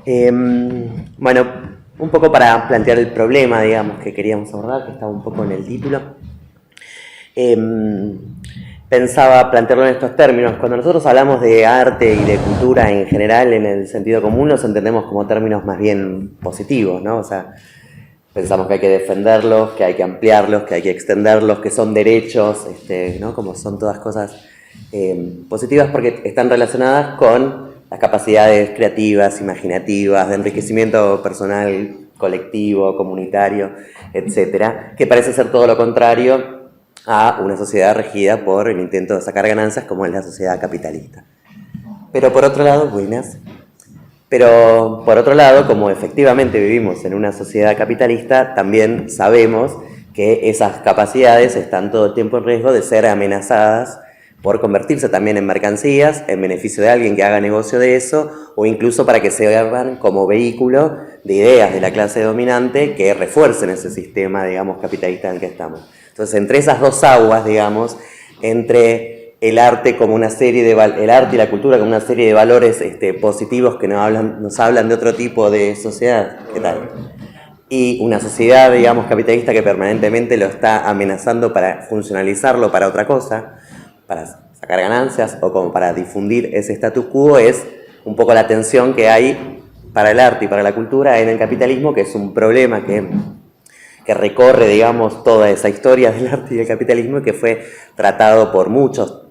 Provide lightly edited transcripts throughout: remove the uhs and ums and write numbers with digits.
Bueno, un poco para plantear el problema, digamos, que queríamos abordar, que estaba un poco en el título. Pensaba plantearlo en estos términos. Cuando nosotros hablamos de arte y de cultura en general, en el sentido común, los entendemos como términos más bien positivos, ¿no? O sea, pensamos que hay que defenderlos, que hay que ampliarlos, que hay que extenderlos, que son derechos, ¿no? Como son todas cosas positivas porque están relacionadas con las capacidades creativas, imaginativas, de enriquecimiento personal, colectivo, comunitario, etcétera, que parece ser todo lo contrario a una sociedad regida por el intento de sacar ganancias como es la sociedad capitalista. Pero por otro lado, como efectivamente vivimos en una sociedad capitalista, también sabemos que esas capacidades están todo el tiempo en riesgo de ser amenazadas por convertirse también en mercancías, en beneficio de alguien que haga negocio de eso, o incluso para que se vean como vehículo de ideas de la clase dominante que refuercen ese sistema, digamos, capitalista en el que estamos. Entonces, entre esas dos aguas, digamos, entre el arte como una serie de el arte y la cultura como una serie de valores positivos que nos hablan de otro tipo de sociedad, ¿qué tal? Y una sociedad, digamos, capitalista que permanentemente lo está amenazando para funcionalizarlo para otra cosa, para sacar ganancias o como para difundir ese status quo, es un poco la tensión que hay para el arte y para la cultura en el capitalismo, que es un problema que recorre, digamos, toda esa historia del arte y del capitalismo y que fue tratado por muchos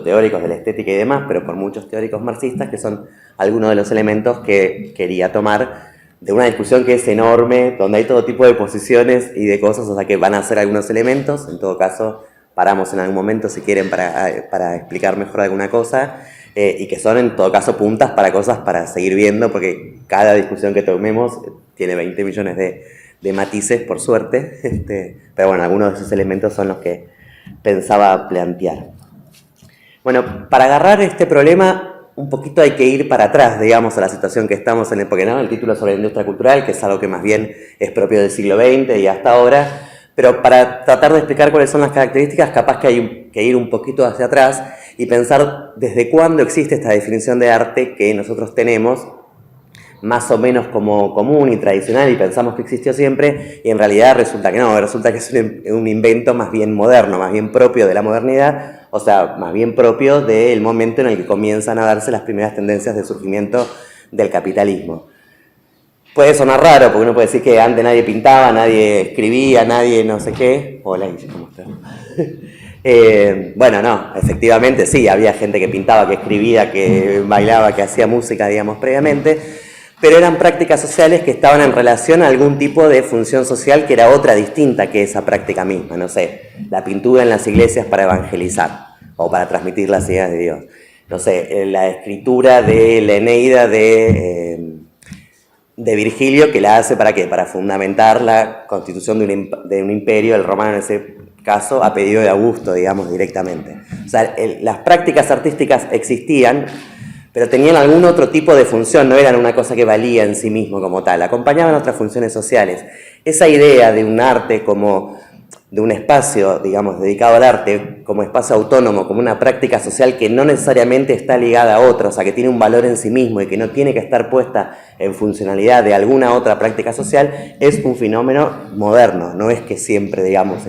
teóricos de la estética y demás, pero por muchos teóricos marxistas, que son algunos de los elementos que quería tomar de una discusión que es enorme, donde hay todo tipo de posiciones y de cosas, o sea que van a ser algunos elementos, en todo caso paramos en algún momento si quieren para explicar mejor alguna cosa, y que son en todo caso puntas para cosas para seguir viendo, porque cada discusión que tomemos tiene 20 millones de matices, por suerte, pero bueno, algunos de esos elementos son los que pensaba plantear. Bueno, para agarrar este problema un poquito hay que ir para atrás, digamos, a la situación que estamos en, porque no, el título es sobre la industria cultural, que es algo que más bien es propio del siglo XX y hasta ahora, pero para tratar de explicar cuáles son las características, capaz que hay que ir un poquito hacia atrás y pensar desde cuándo existe esta definición de arte que nosotros tenemos, más o menos como común y tradicional, y pensamos que existió siempre, y en realidad resulta que no, resulta que es un invento más bien moderno, más bien propio de la modernidad, o sea, más bien propio del momento en el que comienzan a darse las primeras tendencias de surgimiento del capitalismo. Puede sonar raro, porque uno puede decir que antes nadie pintaba, nadie escribía, nadie no sé qué. Hola, Guille, ¿cómo estás? Bueno, no, efectivamente sí, había gente que pintaba, que escribía, que bailaba, que hacía música, digamos, previamente, pero eran prácticas sociales que estaban en relación a algún tipo de función social que era otra distinta que esa práctica misma, no sé, la pintura en las iglesias para evangelizar o para transmitir las ideas de Dios, no sé, la escritura de la Eneida de Virgilio, que la hace ¿para qué? Para fundamentar la constitución de un imperio, el romano en ese caso, a pedido de Augusto, digamos, directamente. O sea, las prácticas artísticas existían, pero tenían algún otro tipo de función, no eran una cosa que valía en sí mismo como tal, acompañaban otras funciones sociales. Esa idea de un arte como, de un espacio, digamos, dedicado al arte, como espacio autónomo, como una práctica social que no necesariamente está ligada a otra, o sea, que tiene un valor en sí mismo y que no tiene que estar puesta en funcionalidad de alguna otra práctica social, es un fenómeno moderno, no es que siempre, digamos,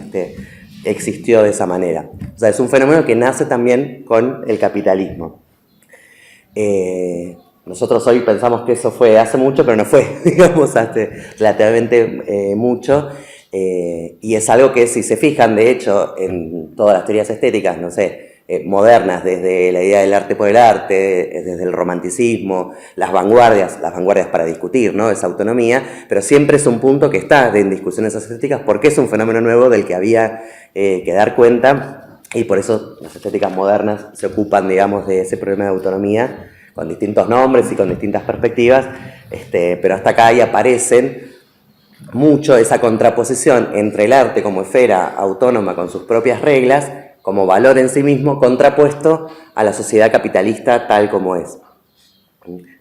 existió de esa manera. O sea, es un fenómeno que nace también con el capitalismo. Nosotros hoy pensamos que eso fue hace mucho, pero no fue, digamos, hace relativamente mucho. Y es algo que, si se fijan, de hecho, en todas las teorías estéticas, no sé, modernas, desde la idea del arte por el arte, desde el romanticismo, las vanguardias para discutir, ¿no?, esa autonomía, pero siempre es un punto que está en discusiones estéticas porque es un fenómeno nuevo del que había que dar cuenta, y por eso las estéticas modernas se ocupan, digamos, de ese problema de autonomía con distintos nombres y con distintas perspectivas, pero hasta acá ahí aparecen mucho esa contraposición entre el arte como esfera autónoma con sus propias reglas, como valor en sí mismo, contrapuesto a la sociedad capitalista tal como es.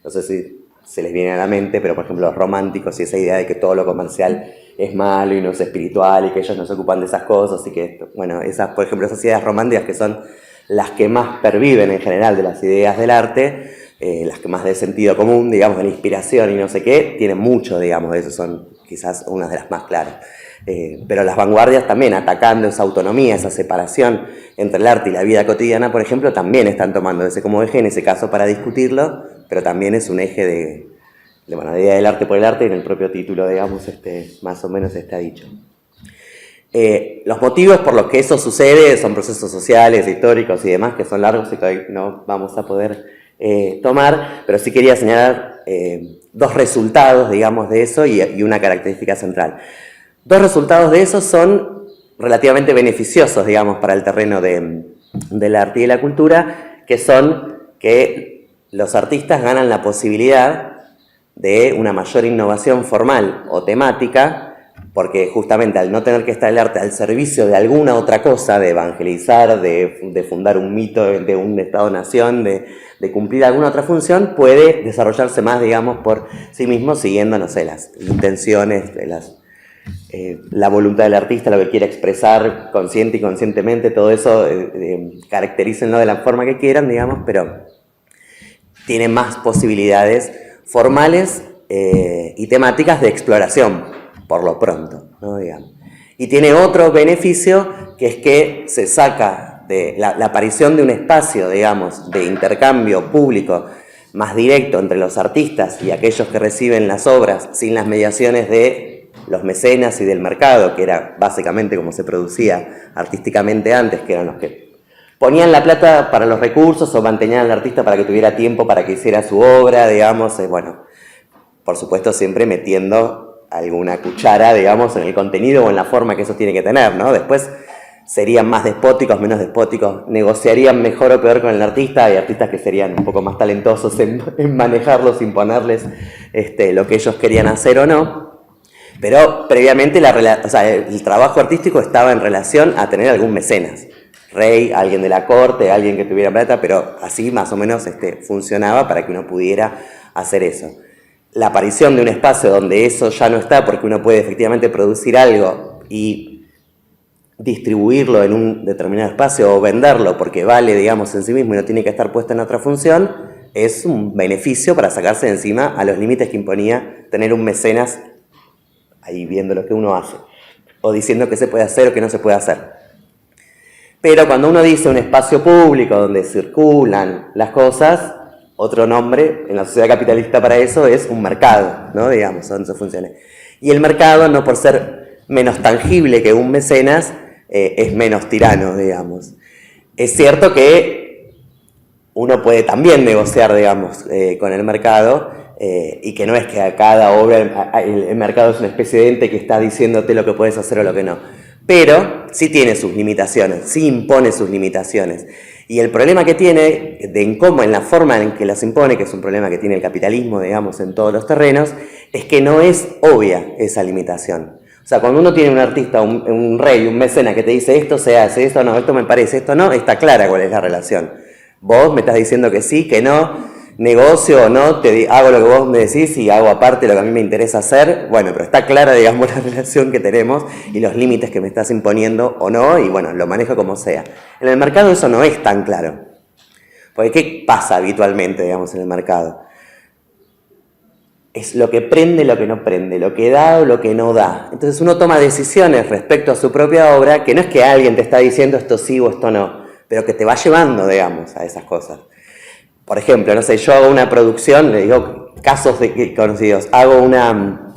No sé si se les viene a la mente, pero por ejemplo los románticos y esa idea de que todo lo comercial es malo y no es espiritual y que ellos no se ocupan de esas cosas y que, bueno, esas, por ejemplo, esas ideas románticas que son las que más perviven en general de las ideas del arte, las que más de sentido común, digamos, de la inspiración y no sé qué, tienen mucho, digamos, de eso, son quizás unas de las más claras. Pero las vanguardias también, atacando esa autonomía, esa separación entre el arte y la vida cotidiana, por ejemplo, también están tomando ese como eje, en ese caso para discutirlo, pero también es un eje de bueno, la idea del arte por el arte, y en el propio título, digamos, más o menos está dicho. Los motivos por los que eso sucede son procesos sociales, históricos y demás, que son largos y que hoy no vamos a poder tomar, pero sí quería señalar dos resultados, digamos, de eso y una característica central. Dos resultados de eso son relativamente beneficiosos, digamos, para el terreno del arte y de la cultura, que son que los artistas ganan la posibilidad de una mayor innovación formal o temática, porque justamente al no tener que estar el arte al servicio de alguna otra cosa, de evangelizar, de fundar un mito de un Estado-nación, de cumplir alguna otra función, puede desarrollarse más, digamos, por sí mismo, siguiendo, no sé, las intenciones, la voluntad del artista, lo que quiere expresar consciente y conscientemente, todo eso, caracterícenlo de la forma que quieran, digamos, pero tiene más posibilidades formales y temáticas de exploración, por lo pronto, ¿no? Digamos. Y tiene otro beneficio, que es que se saca de la aparición de un espacio, digamos, de intercambio público más directo entre los artistas y aquellos que reciben las obras, sin las mediaciones de los mecenas y del mercado, que era básicamente como se producía artísticamente antes, que eran los que ponían la plata para los recursos o mantenían al artista para que tuviera tiempo para que hiciera su obra, digamos, bueno, por supuesto siempre metiendo alguna cuchara, digamos, en el contenido o en la forma que eso tiene que tener, ¿no? Después serían más despóticos, menos despóticos, negociarían mejor o peor con el artista, hay artistas que serían un poco más talentosos en manejarlos, imponerles lo que ellos querían hacer o no, pero previamente el trabajo artístico estaba en relación a tener algún mecenas, rey, alguien de la corte, alguien que tuviera plata, pero así más o menos funcionaba para que uno pudiera hacer eso. La aparición de un espacio donde eso ya no está, porque uno puede efectivamente producir algo y distribuirlo en un determinado espacio o venderlo porque vale, digamos, en sí mismo y no tiene que estar puesto en otra función, es un beneficio para sacarse de encima a los límites que imponía tener un mecenas ahí viendo lo que uno hace, o diciendo qué se puede hacer o qué no se puede hacer. Pero cuando uno dice un espacio público donde circulan las cosas, otro nombre en la sociedad capitalista para eso es un mercado, ¿no? Digamos, donde eso funciona. Y el mercado, no por ser menos tangible que un mecenas, es menos tirano, digamos. Es cierto que uno puede también negociar, digamos, con el mercado, y que no es que a cada obra el mercado es una especie de ente que está diciéndote lo que puedes hacer o lo que no. Pero sí tiene sus limitaciones, sí impone sus limitaciones. Y el problema que tiene, en la forma en que las impone, que es un problema que tiene el capitalismo, digamos, en todos los terrenos, es que no es obvia esa limitación. O sea, cuando uno tiene un artista, un rey, un mecena que te dice esto se hace, esto no, esto me parece, esto no, está clara cuál es la relación. Vos me estás diciendo que sí, que no, negocio o no, hago lo que vos me decís y hago aparte lo que a mí me interesa hacer, bueno, pero está clara, digamos, la relación que tenemos y los límites que me estás imponiendo o no, y bueno, lo manejo como sea. En el mercado eso no es tan claro. Porque ¿qué pasa habitualmente, digamos, en el mercado? Es lo que prende, lo que no prende, lo que da o lo que no da. Entonces uno toma decisiones respecto a su propia obra, que no es que alguien te está diciendo esto sí o esto no, pero que te va llevando, digamos, a esas cosas. Por ejemplo, no sé, yo hago una producción, le digo casos conocidos, hago una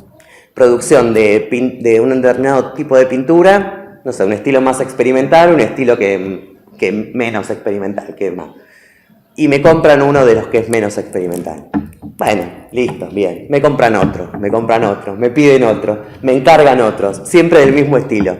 producción de un determinado tipo de pintura, no sé, un estilo más experimental, un estilo que menos experimental, que más. Y me compran uno de los que es menos experimental. Bueno, listo, bien. Me compran otro, me piden otro, me encargan otros, siempre del mismo estilo.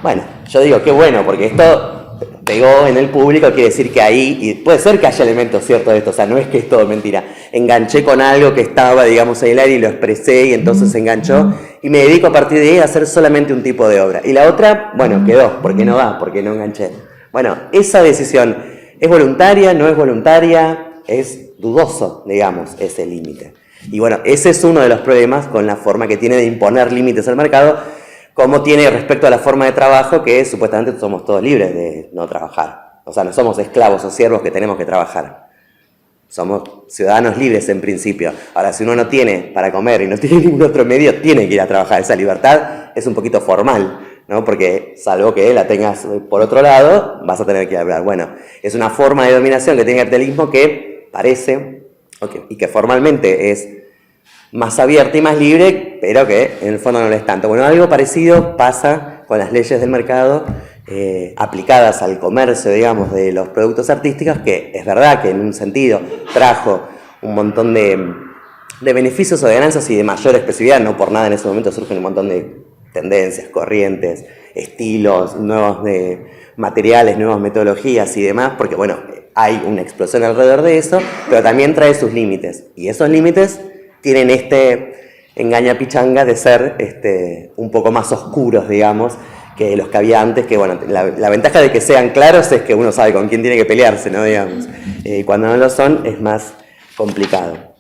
Bueno, yo digo, qué bueno, porque esto pegó en el público, quiere decir que ahí, y puede ser que haya elementos ciertos de esto, o sea, no es que es todo mentira. Enganché con algo que estaba, digamos, en el aire y lo expresé y entonces se enganchó y me dedico a partir de ahí a hacer solamente un tipo de obra. Y la otra, bueno, quedó, porque no va, porque no enganché. Bueno, esa decisión es voluntaria, no es voluntaria, es dudoso, digamos, ese límite. Y bueno, ese es uno de los problemas con la forma que tiene de imponer límites al mercado, como tiene respecto a la forma de trabajo, que supuestamente somos todos libres de no trabajar. O sea, no somos esclavos o siervos que tenemos que trabajar. somos ciudadanos libres en principio. Ahora, si uno no tiene para comer y no tiene ningún otro medio, tiene que ir a trabajar. Esa libertad es un poquito formal, ¿no? Porque salvo que la tengas por otro lado, vas a tener que hablar. Bueno, es una forma de dominación que tiene el capitalismo que parece, y que formalmente es más abierta y más libre, pero que en el fondo no lo es tanto. Bueno, algo parecido pasa con las leyes del mercado aplicadas al comercio, digamos, de los productos artísticos, que es verdad que en un sentido trajo un montón de beneficios o de ganancias y de mayor expresividad. No por nada en ese momento surgen un montón de tendencias, corrientes, estilos, nuevos materiales, nuevas metodologías y demás, porque bueno, hay una explosión alrededor de eso, pero también trae sus límites. Y esos límites tienen engaña-pichanga de ser un poco más oscuros, digamos, que los que había antes, que bueno, la ventaja de que sean claros es que uno sabe con quién tiene que pelearse, ¿no? Digamos. Cuando no lo son es más complicado.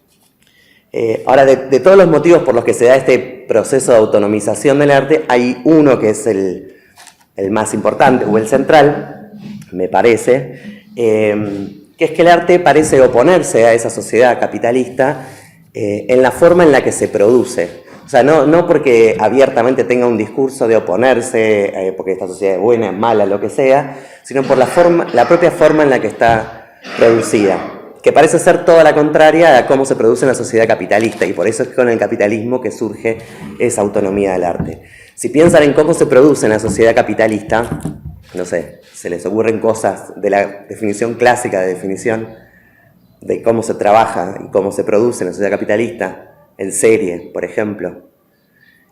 Ahora, de todos los motivos por los que se da este proceso de autonomización del arte, hay uno que es el más importante, o el central, me parece, que es que el arte parece oponerse a esa sociedad capitalista en la forma en la que se produce. O sea, no porque abiertamente tenga un discurso de oponerse, porque esta sociedad es buena, es mala, lo que sea, sino por la propia forma en la que está producida, que parece ser toda la contraria a cómo se produce en la sociedad capitalista, y por eso es con el capitalismo que surge esa autonomía del arte. Si piensan en cómo se produce en la sociedad capitalista, no sé, se les ocurren cosas de la definición clásica de definición de cómo se trabaja y cómo se produce en la sociedad capitalista, en serie, por ejemplo,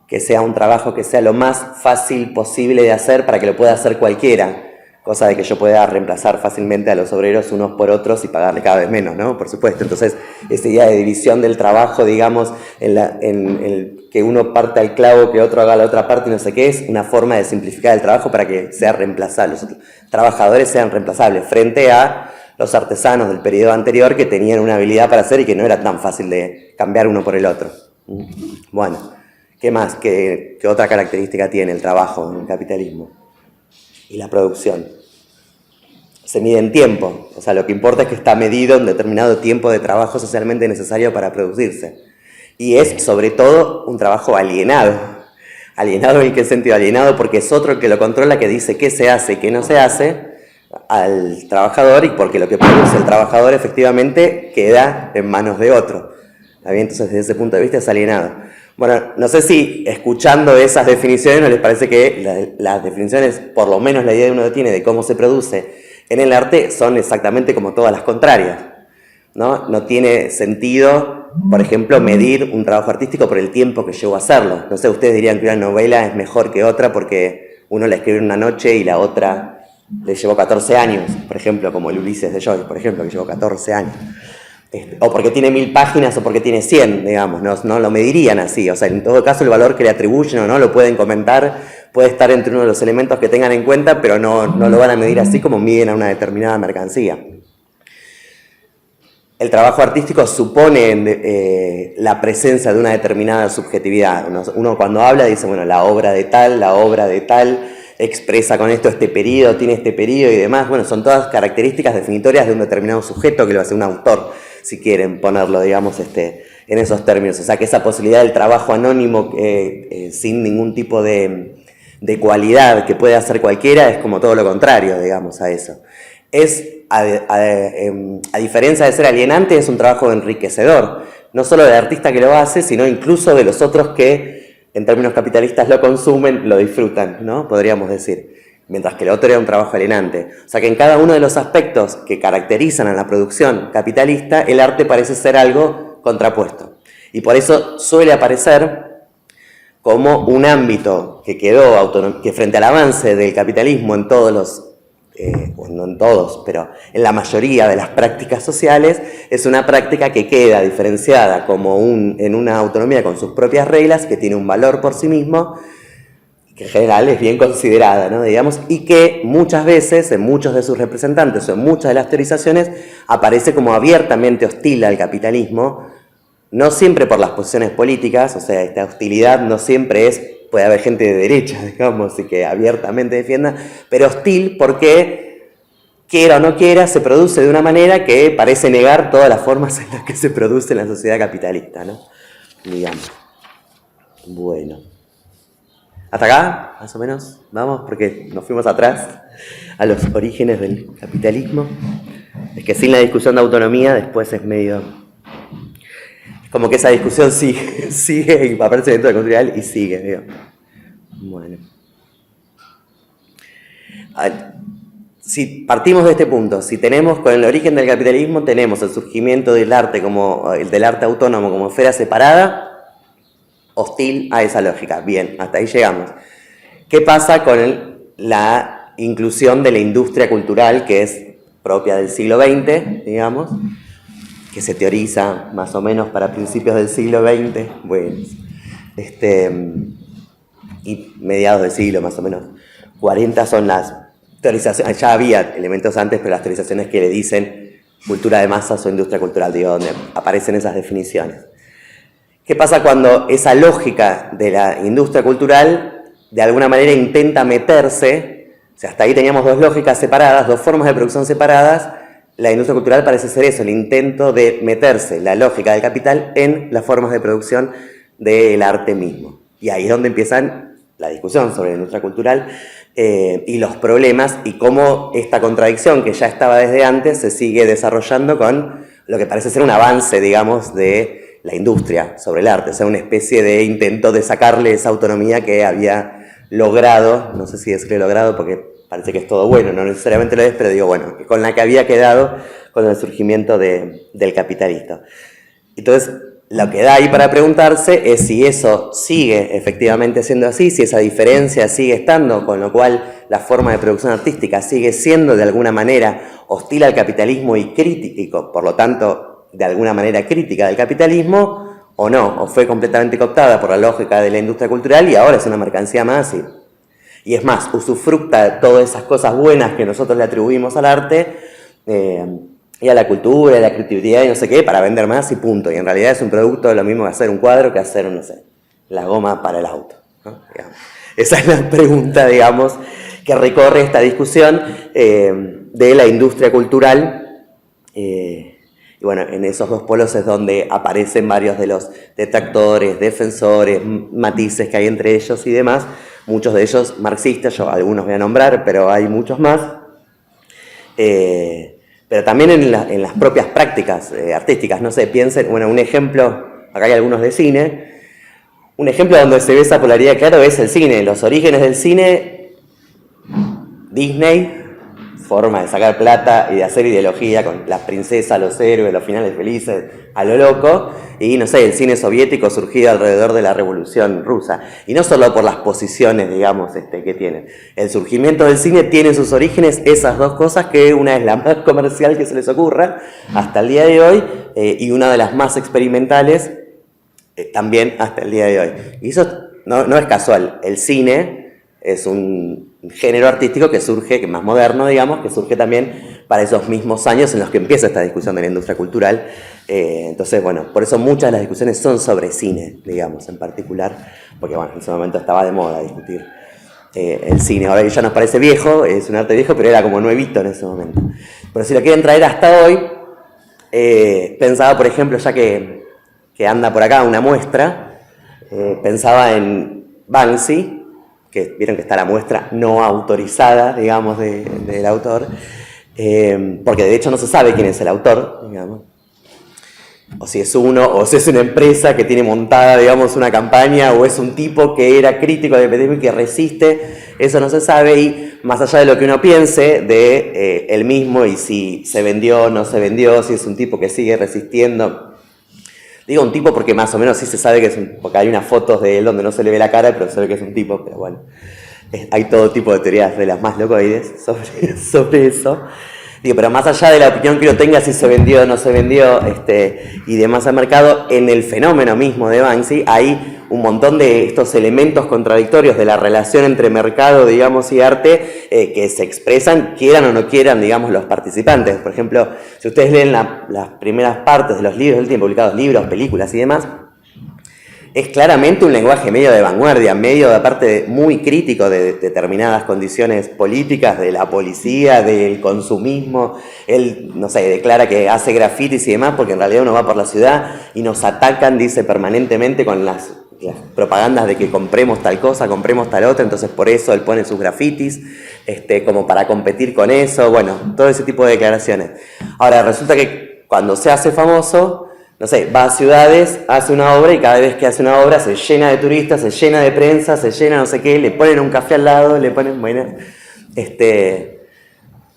que sea un trabajo que sea lo más fácil posible de hacer para que lo pueda hacer cualquiera, cosa de que yo pueda reemplazar fácilmente a los obreros unos por otros y pagarle cada vez menos, ¿no? Por supuesto. Entonces, esa idea de división del trabajo, digamos, en que uno parte al clavo, que otro haga la otra parte y no sé qué, es una forma de simplificar el trabajo para que sea reemplazable, los trabajadores sean reemplazables, frente a los artesanos del periodo anterior que tenían una habilidad para hacer y que no era tan fácil de cambiar uno por el otro. Bueno, ¿qué más? ¿Qué otra característica tiene el trabajo en el capitalismo? Y la producción. Se mide en tiempo, o sea, lo que importa es que está medido en determinado tiempo de trabajo socialmente necesario para producirse. Y es, sobre todo, un trabajo alienado. ¿Alienado en qué sentido? Alienado porque es otro el que lo controla, que dice qué se hace y qué no se hace al trabajador, y porque lo que produce el trabajador efectivamente queda en manos de otro. ¿Está bien? Entonces, desde ese punto de vista es alienado. Bueno, no sé si escuchando esas definiciones no les parece que las definiciones, por lo menos la idea que uno tiene de cómo se produce en el arte, son exactamente como todas las contrarias, ¿no? No tiene sentido, por ejemplo, medir un trabajo artístico por el tiempo que llevó a hacerlo. No sé, ustedes dirían que una novela es mejor que otra porque uno la escribe en una noche y la otra le llevó 14 años, por ejemplo, como el Ulises de Joyce, por ejemplo, que llevó 14 años. O porque tiene 1000 páginas o porque tiene 100, digamos, no lo medirían así. O sea, en todo caso el valor que le atribuyen o no lo pueden comentar, puede estar entre uno de los elementos que tengan en cuenta, pero no lo van a medir así como miden a una determinada mercancía. El trabajo artístico supone la presencia de una determinada subjetividad. Uno cuando habla dice, bueno, la obra de tal, expresa con esto este periodo, tiene este periodo y demás. Bueno, son todas características definitorias de un determinado sujeto que lo hace un autor, si quieren ponerlo, digamos, en esos términos. O sea, que esa posibilidad del trabajo anónimo sin ningún tipo de cualidad que puede hacer cualquiera es como todo lo contrario, digamos, a eso. A diferencia de ser alienante, es un trabajo enriquecedor, no solo del artista que lo hace, sino incluso de los otros que, en términos capitalistas, lo consumen, lo disfrutan, ¿no? Podríamos decir. Mientras que el otro era un trabajo alienante. O sea que en cada uno de los aspectos que caracterizan a la producción capitalista, el arte parece ser algo contrapuesto. Y por eso suele aparecer como un ámbito que que frente al avance del capitalismo en todos los, no en todos, pero en la mayoría de las prácticas sociales, es una práctica que queda diferenciada como en una autonomía con sus propias reglas, que tiene un valor por sí mismo, que en general es bien considerada, ¿no? Digamos, y que muchas veces, en muchos de sus representantes o en muchas de las teorizaciones, aparece como abiertamente hostil al capitalismo, no siempre por las posiciones políticas, o sea, esta hostilidad no siempre puede haber gente de derecha, digamos, y que abiertamente defienda, pero hostil porque quiera o no quiera, se produce de una manera que parece negar todas las formas en las que se produce en la sociedad capitalista, ¿no? Digamos. Bueno. ¿Hasta acá, más o menos? Vamos, porque nos fuimos atrás a los orígenes del capitalismo. Es que sin la discusión de autonomía después es medio... como que esa discusión sigue y aparece dentro del cultural y sigue, digo. Bueno. Si partimos de este punto, si tenemos con el origen del capitalismo, tenemos el surgimiento del arte como el del arte autónomo como esfera separada, hostil a esa lógica. Bien, hasta ahí llegamos. ¿Qué pasa con la inclusión de la industria cultural que es propia del siglo XX, digamos, que se teoriza más o menos para principios del siglo XX, bueno, y mediados del siglo más o menos 40 son las teorizaciones, ya había elementos antes, pero las teorizaciones que le dicen cultura de masas o industria cultural, digo, donde aparecen esas definiciones. ¿Qué pasa cuando esa lógica de la industria cultural de alguna manera intenta meterse? O sea, hasta ahí teníamos dos lógicas separadas, dos formas de producción separadas. La industria cultural parece ser eso, el intento de meterse la lógica del capital en las formas de producción del arte mismo. Y ahí es donde empiezan la discusión sobre la industria cultural y los problemas y cómo esta contradicción que ya estaba desde antes se sigue desarrollando con lo que parece ser un avance, digamos, de la industria sobre el arte. O sea, una especie de intento de sacarle esa autonomía que había logrado, no sé si es que logrado porque parece que es todo bueno, no necesariamente lo es, pero digo, bueno, con la que había quedado con el surgimiento del capitalismo. Entonces, lo que da ahí para preguntarse es si eso sigue efectivamente siendo así, si esa diferencia sigue estando, con lo cual la forma de producción artística sigue siendo de alguna manera hostil al capitalismo y crítico, por lo tanto, de alguna manera crítica del capitalismo, o no, o fue completamente cooptada por la lógica de la industria cultural y ahora es una mercancía más y es más, usufructa de todas esas cosas buenas que nosotros le atribuimos al arte y a la cultura, a la creatividad y no sé qué, para vender más y punto. Y en realidad es un producto de lo mismo que hacer un cuadro que hacer, no sé, la goma para el auto, ¿no? Esa es la pregunta, digamos, que recorre esta discusión de la industria cultural. Y bueno, en esos dos polos es donde aparecen varios de los detractores, defensores, matices que hay entre ellos y demás. Muchos de ellos marxistas, yo algunos voy a nombrar, pero hay muchos más. Pero también en las propias prácticas artísticas, no sé, piensen, bueno, un ejemplo, acá hay algunos de cine, un ejemplo donde se ve esa polaridad claro es el cine, los orígenes del cine, Disney, forma de sacar plata y de hacer ideología con las princesas, los héroes, los finales felices, a lo loco, y no sé, el cine soviético surgido alrededor de la Revolución Rusa, y no solo por las posiciones, digamos, que tienen. El surgimiento del cine tiene sus orígenes esas dos cosas, que una es la más comercial que se les ocurra hasta el día de hoy, y una de las más experimentales también hasta el día de hoy. Y eso no es casual, el cine es un género artístico que surge, que es más moderno, digamos, que surge también para esos mismos años en los que empieza esta discusión de la industria cultural. Entonces, bueno, por eso muchas de las discusiones son sobre cine, digamos, en particular, porque, bueno, en ese momento estaba de moda discutir el cine. Ahora ya nos parece viejo, es un arte viejo, pero era como nuevito en ese momento. Pero si lo quieren traer hasta hoy, pensaba, por ejemplo, ya que anda por acá una muestra, pensaba en Banksy, que vieron que está la muestra no autorizada, digamos, del autor, porque de hecho no se sabe quién es el autor, digamos, o si es uno, o si es una empresa que tiene montada, digamos, una campaña, o es un tipo que era crítico del capitalismo y que resiste, eso no se sabe, y más allá de lo que uno piense de él mismo, y si se vendió o no se vendió, si es un tipo que sigue resistiendo. Digo un tipo porque más o menos sí se sabe que es un... porque hay unas fotos de él donde no se le ve la cara, pero se ve que es un tipo, pero bueno. Hay todo tipo de teorías de las más locoides sobre eso. Digo, pero más allá de la opinión que uno tenga si se vendió o no se vendió y demás al mercado, en el fenómeno mismo de Banksy hay un montón de estos elementos contradictorios de la relación entre mercado, digamos, y arte que se expresan, quieran o no quieran, digamos, los participantes. Por ejemplo, si ustedes leen las primeras partes de los libros del tiempo, publicados libros, películas y demás, es claramente un lenguaje medio de vanguardia, medio, aparte, muy crítico de determinadas condiciones políticas, de la policía, del consumismo. Él, no sé, declara que hace grafitis y demás, porque en realidad uno va por la ciudad y nos atacan, dice, permanentemente con las propagandas de que compremos tal cosa, compremos tal otra, entonces por eso él pone sus grafitis, como para competir con eso, bueno, todo ese tipo de declaraciones. Ahora, resulta que cuando se hace famoso, no sé, va a ciudades, hace una obra y cada vez que hace una obra se llena de turistas, se llena de prensa, se llena no sé qué, le ponen un café al lado, le ponen, bueno,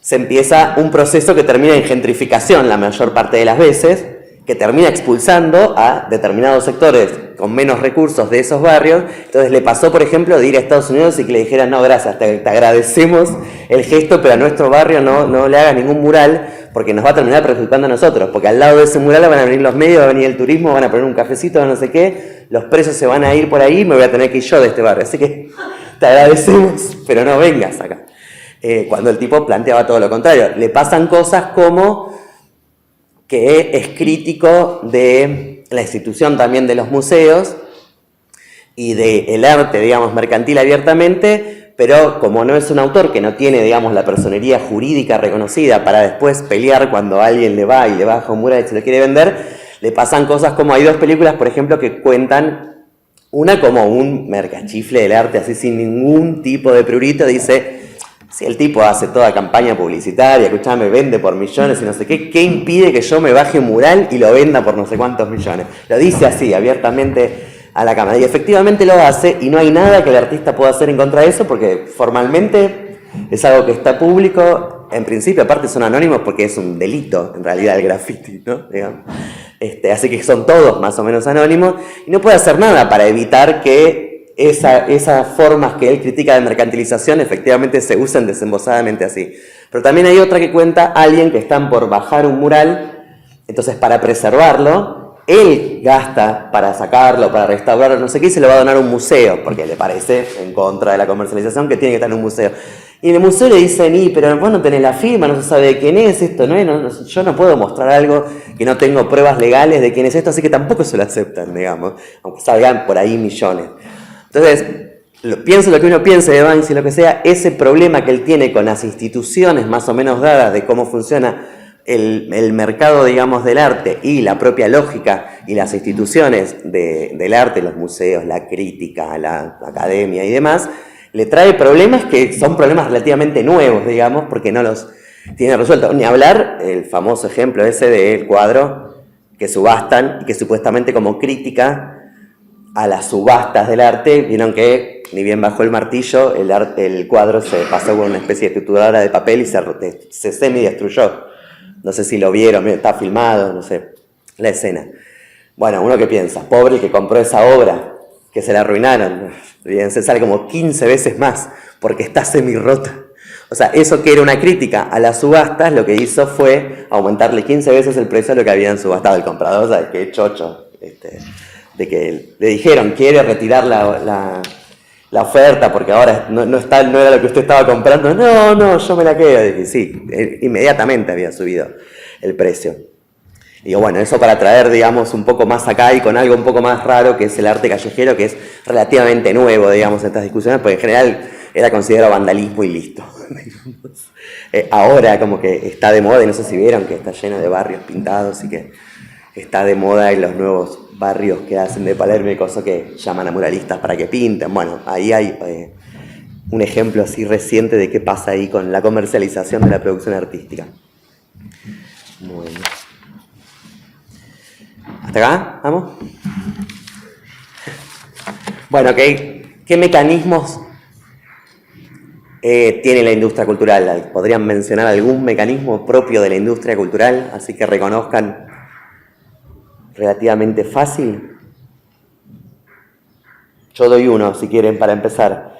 se empieza un proceso que termina en gentrificación la mayor parte de las veces, que termina expulsando a determinados sectores con menos recursos de esos barrios. Entonces le pasó, por ejemplo, de ir a Estados Unidos y que le dijeran, no, gracias, te agradecemos el gesto, pero a nuestro barrio no le hagas ningún mural, porque nos va a terminar perjudicando a nosotros, porque al lado de ese mural van a venir los medios, va a venir el turismo, van a poner un cafecito, no sé qué, los presos se van a ir por ahí y me voy a tener que ir yo de este barrio. Así que te agradecemos, pero no vengas acá. Cuando el tipo planteaba todo lo contrario. Le pasan cosas como que es crítico de la institución también de los museos y del arte, digamos, mercantil abiertamente, pero como no es un autor que no tiene, digamos, la personería jurídica reconocida para después pelear cuando alguien le va y le baja un mural y se lo quiere vender, le pasan cosas como hay dos películas, por ejemplo, que cuentan, una como un mercachifle del arte, así sin ningún tipo de prurito, dice, si el tipo hace toda campaña publicitaria, escuchame, vende por millones y no sé qué, ¿qué impide que yo me baje un mural y lo venda por no sé cuántos millones? Lo dice así, abiertamente a la cámara. Y efectivamente lo hace y no hay nada que el artista pueda hacer en contra de eso porque formalmente es algo que está público. En principio, aparte son anónimos porque es un delito, en realidad, el graffiti, ¿no? Digamos. Así que son todos más o menos anónimos y no puede hacer nada para evitar que esas formas que él critica de mercantilización efectivamente se usan desembosadamente así. Pero también hay otra que cuenta alguien que están por bajar un mural, entonces para preservarlo, él gasta para sacarlo, para restaurarlo, no sé qué, y se lo va a donar a un museo, porque le parece en contra de la comercialización que tiene que estar en un museo. Y en el museo le dicen, pero vos no tenés la firma, no se sabe de quién es esto, yo no puedo mostrar algo que no tengo pruebas legales de quién es esto, así que tampoco se lo aceptan, digamos, aunque salgan por ahí millones. Entonces, pienso lo que uno piense de Banksy, lo que sea, ese problema que él tiene con las instituciones más o menos dadas de cómo funciona el mercado, digamos, del arte y la propia lógica y las instituciones del arte, los museos, la crítica, la academia y demás, le trae problemas que son problemas relativamente nuevos, digamos, porque no los tiene resueltos. Ni hablar el famoso ejemplo ese del cuadro que subastan y que supuestamente como crítica a las subastas del arte, vieron que ni bien bajó el martillo, el cuadro se pasó por una especie de trituradora de papel y se semi-destruyó. No sé si lo vieron, está filmado, no sé, la escena. Bueno, uno que piensa, pobre el que compró esa obra, que se la arruinaron, se sale como 15 veces más, porque está semi-rota. O sea, eso que era una crítica a las subastas, lo que hizo fue aumentarle 15 veces el precio de lo que habían subastado el comprador. O sea, qué chocho, de que le dijeron, quiere retirar la oferta porque ahora no era lo que usted estaba comprando. No, yo me la quedo. Dije, sí, inmediatamente había subido el precio. Digo, bueno, eso para traer, digamos, un poco más acá y con algo un poco más raro, que es el arte callejero, que es relativamente nuevo, digamos, en estas discusiones, porque en general era considerado vandalismo y listo. Ahora como que está de moda, y no sé si vieron que está lleno de barrios pintados y que está de moda en los nuevos barrios que hacen de Palermo y cosas que llaman a muralistas para que pinten. Bueno, ahí hay un ejemplo así reciente de qué pasa ahí con la comercialización de la producción artística. Bueno. ¿Hasta acá? ¿Vamos? Bueno, ¿qué mecanismos tiene la industria cultural? ¿Podrían mencionar algún mecanismo propio de la industria cultural, así que reconozcan relativamente fácil? Yo doy uno, si quieren, para empezar.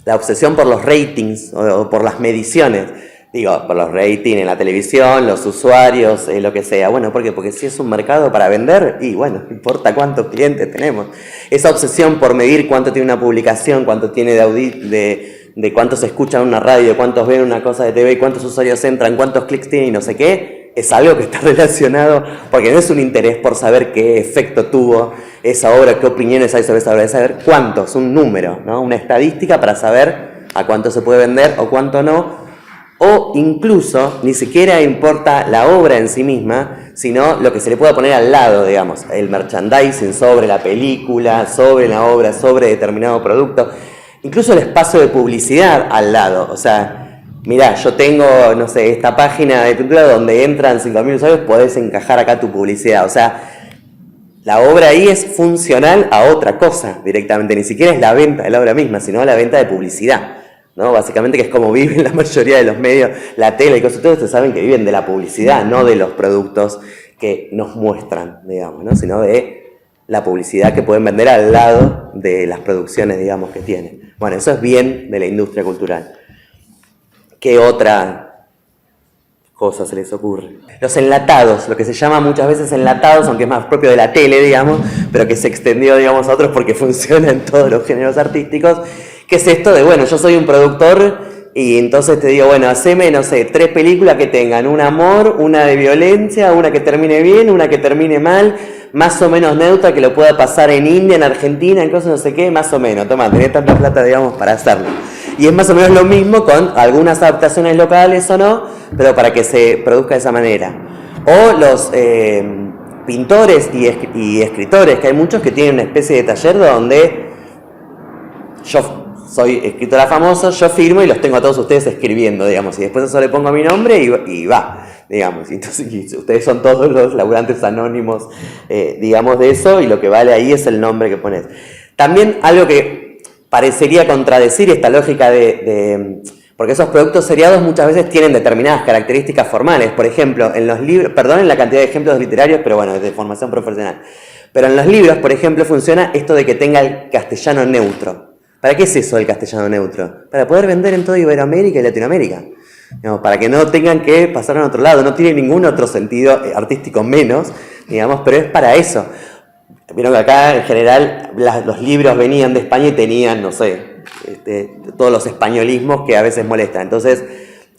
La obsesión por los ratings o por las mediciones. Digo, por los ratings en la televisión, los usuarios, lo que sea. Bueno, ¿por qué? Porque si es un mercado para vender, y bueno, no importa cuántos clientes tenemos. Esa obsesión por medir cuánto tiene una publicación, cuánto tiene de cuántos escuchan una radio, cuántos ven una cosa de TV, cuántos usuarios entran, cuántos clics tiene y no sé qué, que es algo que está relacionado, porque no es un interés por saber qué efecto tuvo esa obra, qué opiniones hay sobre esa obra, es saber cuántos, un número, ¿no? Una estadística para saber a cuánto se puede vender o cuánto no, o incluso ni siquiera importa la obra en sí misma, sino lo que se le pueda poner al lado, digamos, el merchandising sobre la película, sobre la obra, sobre determinado producto, incluso el espacio de publicidad al lado. O sea, mirá, yo tengo, no sé, esta página de pintura donde entran 5.000 usuarios, podés encajar acá tu publicidad. O sea, la obra ahí es funcional a otra cosa directamente, ni siquiera es la venta de la obra misma, sino la venta de publicidad, ¿no? Básicamente, que es como viven la mayoría de los medios, la tele y cosas, todos ustedes saben que viven de la publicidad, no de los productos que nos muestran, digamos, ¿no? Sino de la publicidad que pueden vender al lado de las producciones, digamos, que tienen. Bueno, eso es bien de la industria cultural. ¿Qué otra cosa se les ocurre? Los enlatados, lo que se llama muchas veces enlatados, aunque es más propio de la tele, digamos, pero que se extendió, digamos, a otros porque funciona en todos los géneros artísticos. ¿Qué es esto de, bueno, yo soy un productor y entonces te digo, bueno, haceme, no sé, 3 películas que tengan un amor, una de violencia, una que termine bien, una que termine mal, más o menos neutra, que lo pueda pasar en India, en Argentina, en cosas no sé qué, más o menos, toma, tenés tanta plata, digamos, para hacerlo. Y es más o menos lo mismo con algunas adaptaciones locales o no, pero para que se produzca de esa manera. O los pintores y escritores, que hay muchos que tienen una especie de taller donde yo soy escritora famosa, yo firmo y los tengo a todos ustedes escribiendo, digamos, y después eso le pongo mi nombre y va, digamos. Entonces, y ustedes son todos los laburantes anónimos, digamos, de eso, y lo que vale ahí es el nombre que pones. También algo que parecería contradecir esta lógica porque esos productos seriados muchas veces tienen determinadas características formales. Por ejemplo, en los libros, perdonen la cantidad de ejemplos literarios, pero bueno, es de formación profesional. Pero en los libros, por ejemplo, funciona esto de que tenga el castellano neutro. ¿Para qué es eso el castellano neutro? Para poder vender en toda Iberoamérica y Latinoamérica. Digamos, para que no tengan que pasar a otro lado. No tiene ningún otro sentido artístico menos, digamos, pero es para eso. Vieron que acá, en general, los libros venían de España y tenían, no sé, todos los españolismos que a veces molestan. Entonces,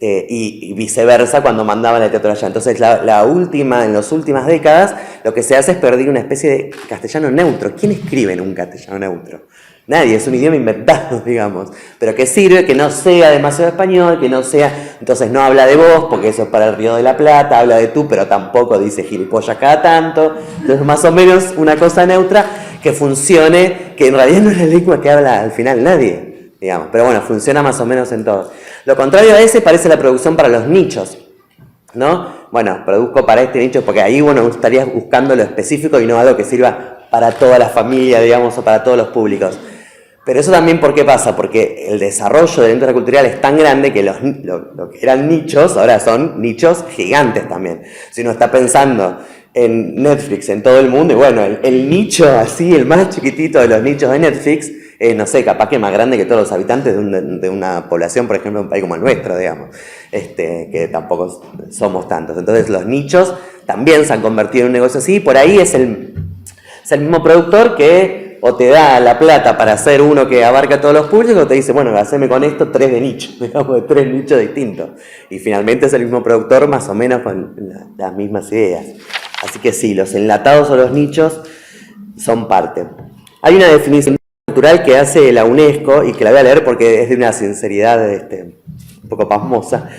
y viceversa cuando mandaban el teatro allá. Entonces, en las últimas décadas, lo que se hace es perder una especie de castellano neutro. ¿Quién escribe en un castellano neutro? Nadie, es un idioma inventado, digamos, pero que sirve, que no sea demasiado español, que no sea, entonces no habla de vos, porque eso es para el Río de la Plata, habla de tú, pero tampoco dice gilipollas cada tanto, entonces más o menos una cosa neutra que funcione, que en realidad no es la lengua que habla al final nadie, digamos, pero bueno, funciona más o menos en todo. Lo contrario a ese parece la producción para los nichos, ¿no? Bueno, produzco para este nicho, porque ahí, bueno, estarías buscando lo específico y no algo que sirva para toda la familia, digamos, o para todos los públicos. Pero eso también, ¿por qué pasa? Porque el desarrollo de la industria cultural es tan grande que lo que eran nichos ahora son nichos gigantes también. Si uno está pensando en Netflix en todo el mundo, y bueno, el nicho así, el más chiquitito de los nichos de Netflix, no sé, capaz que más grande que todos los habitantes de una población, por ejemplo, de un país como el nuestro, digamos, que tampoco somos tantos. Entonces los nichos también se han convertido en un negocio así, y por ahí es el mismo productor que o te da la plata para hacer uno que abarca todos los públicos, o te dice, bueno, haceme con esto 3 de nicho, digamos, de 3 nichos distintos. Y finalmente es el mismo productor más o menos con las mismas ideas. Así que sí, los enlatados o los nichos son parte. Hay una definición cultural que hace la UNESCO, y que la voy a leer porque es de una sinceridad un poco pasmosa,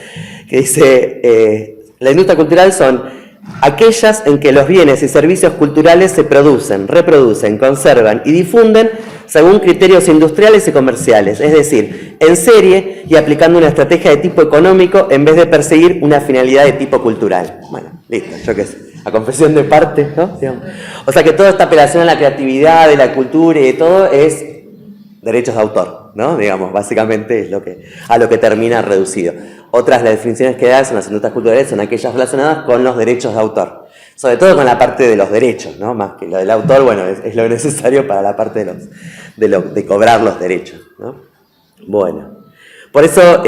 que dice, la industria cultural son aquellas en que los bienes y servicios culturales se producen, reproducen, conservan y difunden según criterios industriales y comerciales, es decir, en serie y aplicando una estrategia de tipo económico en vez de perseguir una finalidad de tipo cultural. Bueno, listo, yo qué sé, a confesión de parte, ¿no? O sea que toda esta apelación a la creatividad, de la cultura y de todo es derechos de autor, ¿no? Digamos, básicamente es a lo que termina reducido. Otras, las definiciones que dan en las industrias culturales son aquellas relacionadas con los derechos de autor. Sobre todo con la parte de los derechos, ¿no? Más que lo del autor, bueno, es lo necesario para la parte de cobrar los derechos, ¿no? Bueno, por eso,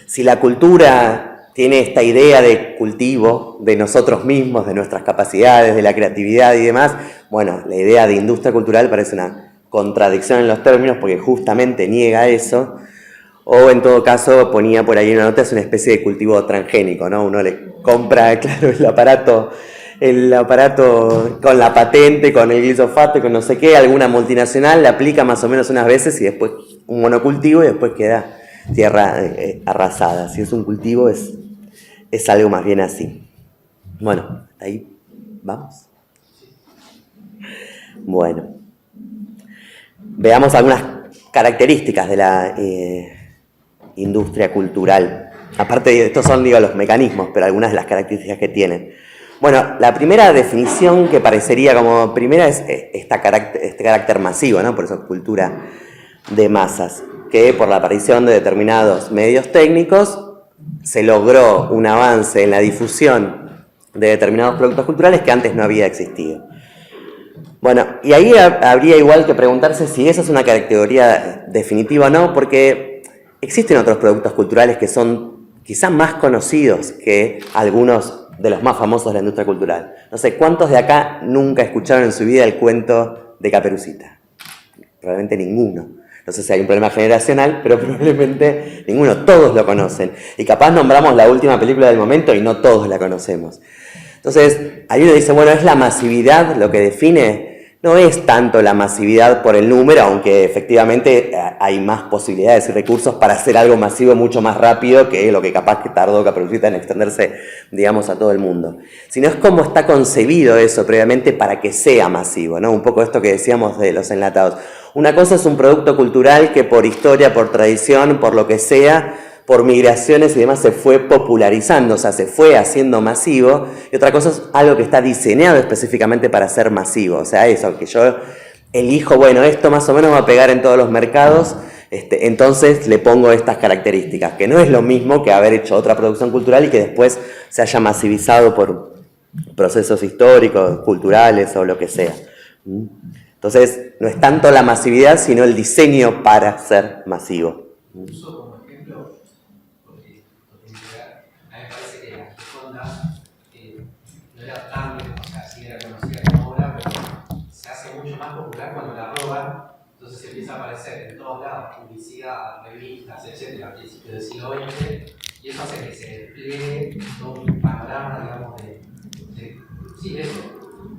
si la cultura tiene esta idea de cultivo de nosotros mismos, de nuestras capacidades, de la creatividad y demás, bueno, la idea de industria cultural parece una contradicción en los términos porque justamente niega eso, o en todo caso ponía por ahí una nota, es una especie de cultivo transgénico, ¿no? Uno le compra, claro, el aparato con la patente, con el glifosato, con no sé qué, alguna multinacional, le aplica más o menos unas veces y después un monocultivo y después queda tierra arrasada. Si es un cultivo es algo más bien así. Bueno, ahí vamos. Bueno, veamos algunas características de la industria cultural. Aparte de estos son, digo, los mecanismos, pero algunas de las características que tienen. Bueno, la primera definición que parecería como primera es este carácter masivo, ¿no? Por eso cultura de masas, que por la aparición de determinados medios técnicos se logró un avance en la difusión de determinados productos culturales que antes no había existido. Bueno, y ahí habría igual que preguntarse si esa es una categoría definitiva o no, porque existen otros productos culturales que son quizás más conocidos que algunos de los más famosos de la industria cultural. No sé, ¿cuántos de acá nunca escucharon en su vida el cuento de Caperucita? Probablemente ninguno. No sé si hay un problema generacional, pero probablemente ninguno. Todos lo conocen. Y capaz nombramos la última película del momento y no todos la conocemos. Entonces, ahí uno dice, bueno, ¿es la masividad lo que define? No es tanto la masividad por el número, aunque efectivamente hay más posibilidades y recursos para hacer algo masivo mucho más rápido que lo que capaz que tardó Caperucita en extenderse, digamos, a todo el mundo. Sino es cómo está concebido eso previamente para que sea masivo, ¿no? Un poco esto que decíamos de los enlatados. Una cosa es un producto cultural que por historia, por tradición, por lo que sea, por migraciones y demás se fue popularizando, o sea, se fue haciendo masivo, y otra cosa es algo que está diseñado específicamente para ser masivo, o sea, eso, que yo elijo, bueno, esto más o menos va a pegar en todos los mercados, entonces le pongo estas características, que no es lo mismo que haber hecho otra producción cultural y que después se haya masivizado por procesos históricos, culturales o lo que sea. Entonces, no es tanto la masividad, sino el diseño para ser masivo. No era tan, o sea, sí era conocida como obra, pero se hace mucho más popular cuando la roban, entonces empieza a aparecer en todos lados, publicidad, revistas, etcétera, a principios del siglo XX, y eso hace que se despliegue todo un panorama, digamos, sí, eso,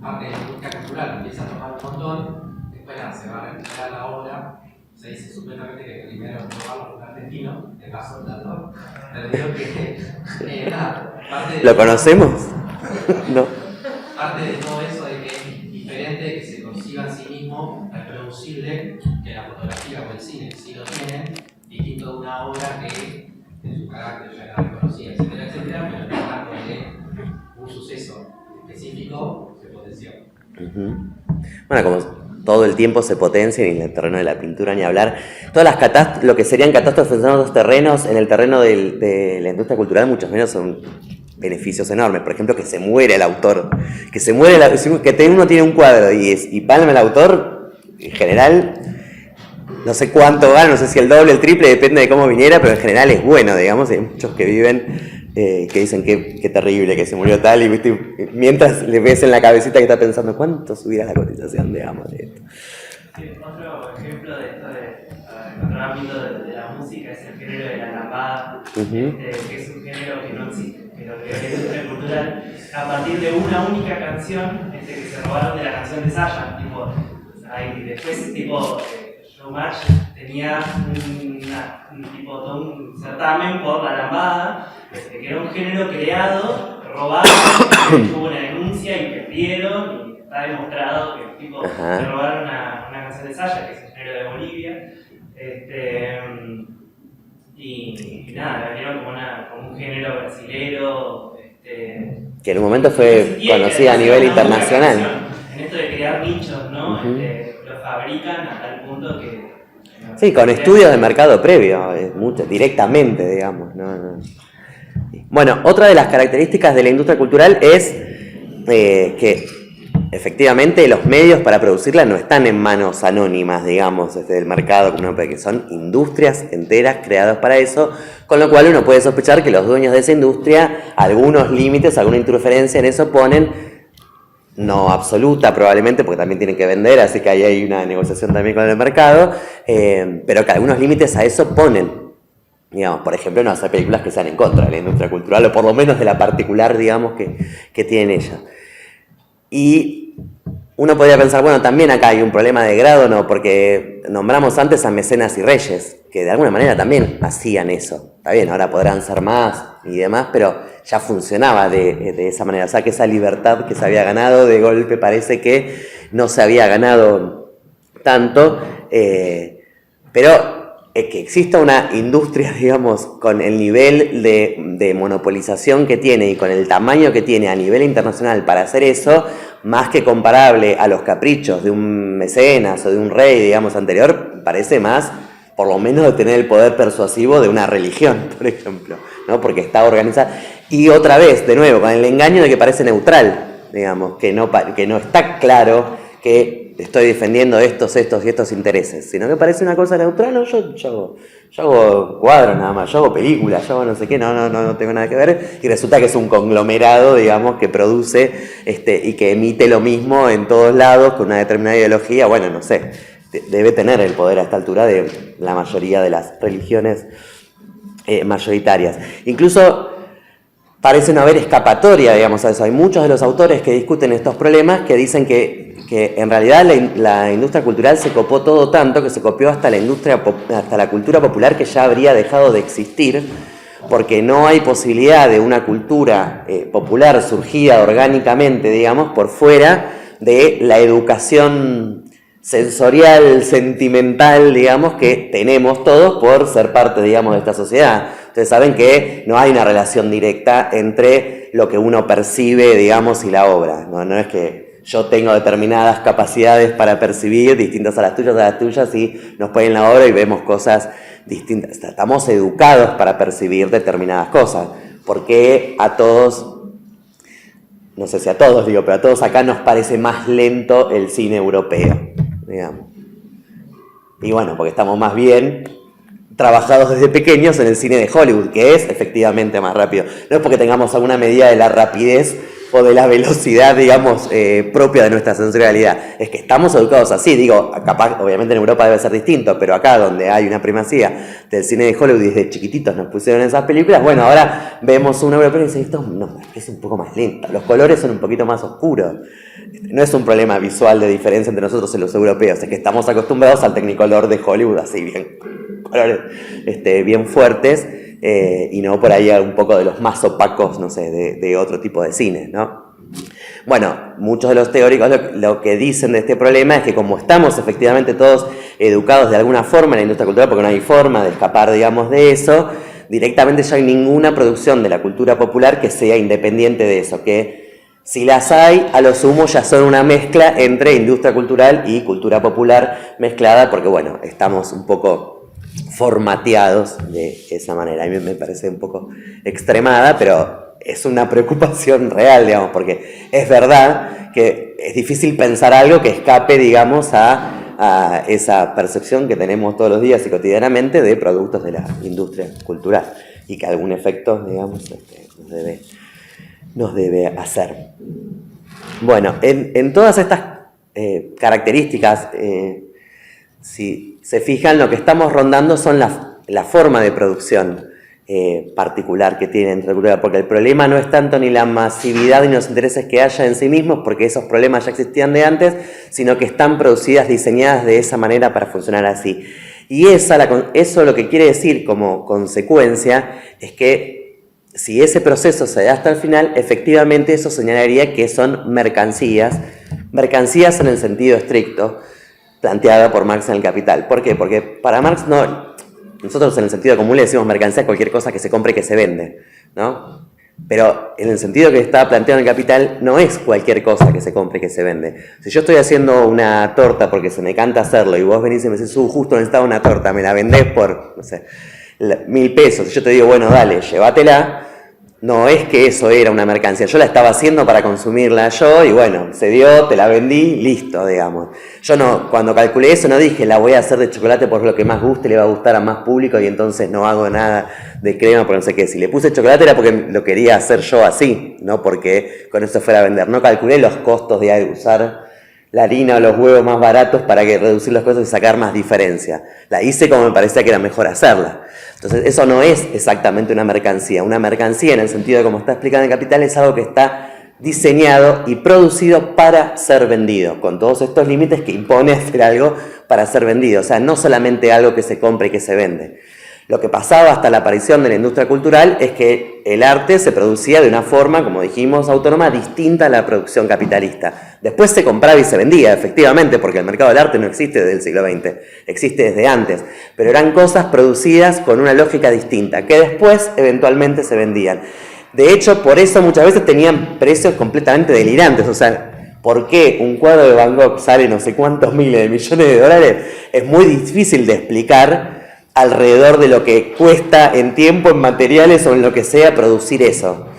parte de la industria cultural, empieza a tomar un montón, después se va a recuperar la obra. Se dice supuestamente que primero robarlo fue un argentino, el caso del dator, pero digo que nada, parte de... ¿Lo conocemos? No. Parte de todo eso de que es diferente, que se conciba en sí mismo, reproducible, que la fotografía o el cine sí lo tienen, distinto de una obra que en su carácter ya era reconocida, etcétera, etcétera, pero en el marco de un suceso específico se potenció. Bueno, como todo el tiempo se potencia, en el terreno de la pintura ni hablar. Todas las lo que serían catástrofes en otros terrenos, en el terreno de la industria cultural, muchos menos son beneficios enormes. Por ejemplo, que se muere el autor, que se muere que uno tiene un cuadro y palma el autor, en general, no sé cuánto gana, no sé si el doble, el triple, depende de cómo viniera, pero en general es bueno, digamos. Hay muchos que viven que dicen qué terrible que se murió tal, y ¿viste? Mientras le ves en la cabecita que está pensando ¿cuánto subirá la cotización, digamos, de esto? Sí, otro ejemplo de esto de otro ámbito de la música es el género de la lambada, que es un género que no existe, que lo creó la industria cultural a partir de una única canción que se robaron de la canción de Saya, y después Showmatch tenía todo un certamen por la lambada, que era un género creado, robado, hubo una denuncia y perdieron, y está demostrado que se robaron una canción de Saya, que es el género de Bolivia, y nada, la vieron como un género brasilero, que en un momento fue conocida a nivel internacional. En esto de crear nichos, ¿no? Lo fabrican a tal punto que... Sí, con estudios de mercado previo, directamente, digamos. No. Bueno, otra de las características de la industria cultural es que efectivamente los medios para producirla no están en manos anónimas, digamos, desde el mercado, que son industrias enteras creadas para eso, con lo cual uno puede sospechar que los dueños de esa industria, algunos límites, alguna interferencia en eso ponen, no absoluta probablemente, porque también tienen que vender, así que ahí hay una negociación también con el mercado, pero que algunos límites a eso ponen. digamos, por ejemplo, no hacer películas que sean en contra de la industria cultural, o por lo menos de la particular, digamos, que tiene ella. Y uno podría pensar, bueno, también acá hay un problema de grado, ¿no? Porque nombramos antes a Mecenas y Reyes, que de alguna manera también hacían eso. Está bien, ahora podrán ser más y demás, pero ya funcionaba de esa manera. O sea, que esa libertad que se había ganado, de golpe parece que no se había ganado tanto, pero que exista una industria, digamos, con el nivel de monopolización que tiene y con el tamaño que tiene a nivel internacional para hacer eso, más que comparable a los caprichos de un mecenas o de un rey, digamos, anterior, parece más, por lo menos, de tener el poder persuasivo de una religión, por ejemplo, ¿no? Porque está organizada. Y otra vez, de nuevo, con el engaño de que parece neutral, digamos, que no está claro que estoy defendiendo estos y estos intereses, sino que parece una cosa neutral. No, yo hago cuadros nada más, yo hago películas, yo hago no sé qué, no tengo nada que ver, y resulta que es un conglomerado, digamos, que produce y que emite lo mismo en todos lados con una determinada ideología. Bueno, no sé, debe tener el poder a esta altura de la mayoría de las religiones mayoritarias. Incluso parece no haber escapatoria, digamos, a eso. Hay muchos de los autores que discuten estos problemas que dicen que en realidad la industria cultural se copó todo tanto que se copió hasta la cultura popular, que ya habría dejado de existir, porque no hay posibilidad de una cultura popular surgida orgánicamente, digamos, por fuera de la educación sensorial, sentimental, digamos, que tenemos todos por ser parte, digamos, de esta sociedad. Ustedes saben que no hay una relación directa entre lo que uno percibe, digamos, y la obra. No es que yo tengo determinadas capacidades para percibir distintas a las tuyas, y nos ponen la obra y vemos cosas distintas. Estamos educados para percibir determinadas cosas. Porque a todos, no sé si a todos digo, pero a todos acá nos parece más lento el cine europeo, digamos. Y bueno, porque estamos más bien trabajados desde pequeños en el cine de Hollywood, que es efectivamente más rápido. No es porque tengamos alguna medida de la rapidez o de la velocidad, digamos, propia de nuestra sensorialidad. Es que estamos educados así. Digo, capaz, obviamente en Europa debe ser distinto, pero acá donde hay una primacía del cine de Hollywood y desde chiquititos nos pusieron esas películas, bueno, ahora vemos un europeo y dice, esto no, es un poco más lento, los colores son un poquito más oscuros. No es un problema visual de diferencia entre nosotros y los europeos, es que estamos acostumbrados al Technicolor de Hollywood, así bien, colores bien fuertes, y no por ahí un poco de los más opacos, no sé, de otro tipo de cine, ¿no? Bueno, muchos de los teóricos lo que dicen de este problema es que como estamos efectivamente todos educados de alguna forma en la industria cultural, porque no hay forma de escapar, digamos, de eso, directamente ya hay ninguna producción de la cultura popular que sea independiente de eso, que si las hay, a lo sumo ya son una mezcla entre industria cultural y cultura popular mezclada, porque bueno, estamos un poco formateados de esa manera. A mí me parece un poco extremada, pero es una preocupación real, digamos, porque es verdad que es difícil pensar algo que escape, digamos, a esa percepción que tenemos todos los días y cotidianamente de productos de la industria cultural, y que algún efecto, digamos, nos debe hacer. Bueno, en todas estas características, si se fijan, lo que estamos rondando son la forma de producción particular que tiene entre cultura, porque el problema no es tanto ni la masividad ni los intereses que haya en sí mismos, porque esos problemas ya existían de antes, sino que están producidas, diseñadas de esa manera para funcionar así. Y eso lo que quiere decir como consecuencia es que si ese proceso se da hasta el final, efectivamente eso señalaría que son mercancías en el sentido estricto, planteada por Marx en El Capital. ¿Por qué? Porque para Marx nosotros en el sentido común le decimos mercancía a cualquier cosa que se compre y que se vende, ¿no? Pero en el sentido que está planteado en El Capital, no es cualquier cosa que se compre y que se vende. Si yo estoy haciendo una torta porque se me canta hacerlo y vos venís y me decís, justo necesitaba una torta, me la vendés por, no sé, 1.000 pesos, y yo te digo, bueno, dale, llévatela, no es que eso era una mercancía, yo la estaba haciendo para consumirla yo, y bueno, se dio, te la vendí, listo, digamos. Yo cuando calculé eso no dije, la voy a hacer de chocolate por lo que más guste, le va a gustar a más público, y entonces no hago nada de crema por no sé qué. Si le puse chocolate era porque lo quería hacer yo así, no porque con eso fuera a vender. No calculé los costos de usar la harina o los huevos más baratos para que reducir las cosas y sacar más diferencia. La hice como me parecía que era mejor hacerla. Entonces, eso no es exactamente una mercancía. Una mercancía, en el sentido de como está explicado en Capital, es algo que está diseñado y producido para ser vendido, con todos estos límites que impone hacer algo para ser vendido. O sea, no solamente algo que se compra y que se vende. Lo que pasaba hasta la aparición de la industria cultural es que el arte se producía de una forma, como dijimos, autónoma, distinta a la producción capitalista. Después se compraba y se vendía, efectivamente, porque el mercado del arte no existe desde el siglo XX, existe desde antes. Pero eran cosas producidas con una lógica distinta, que después eventualmente se vendían. De hecho, por eso muchas veces tenían precios completamente delirantes. O sea, ¿por qué un cuadro de Van Gogh sale no sé cuántos miles de millones de dólares? Es muy difícil de explicar alrededor de lo que cuesta en tiempo, en materiales o en lo que sea producir eso.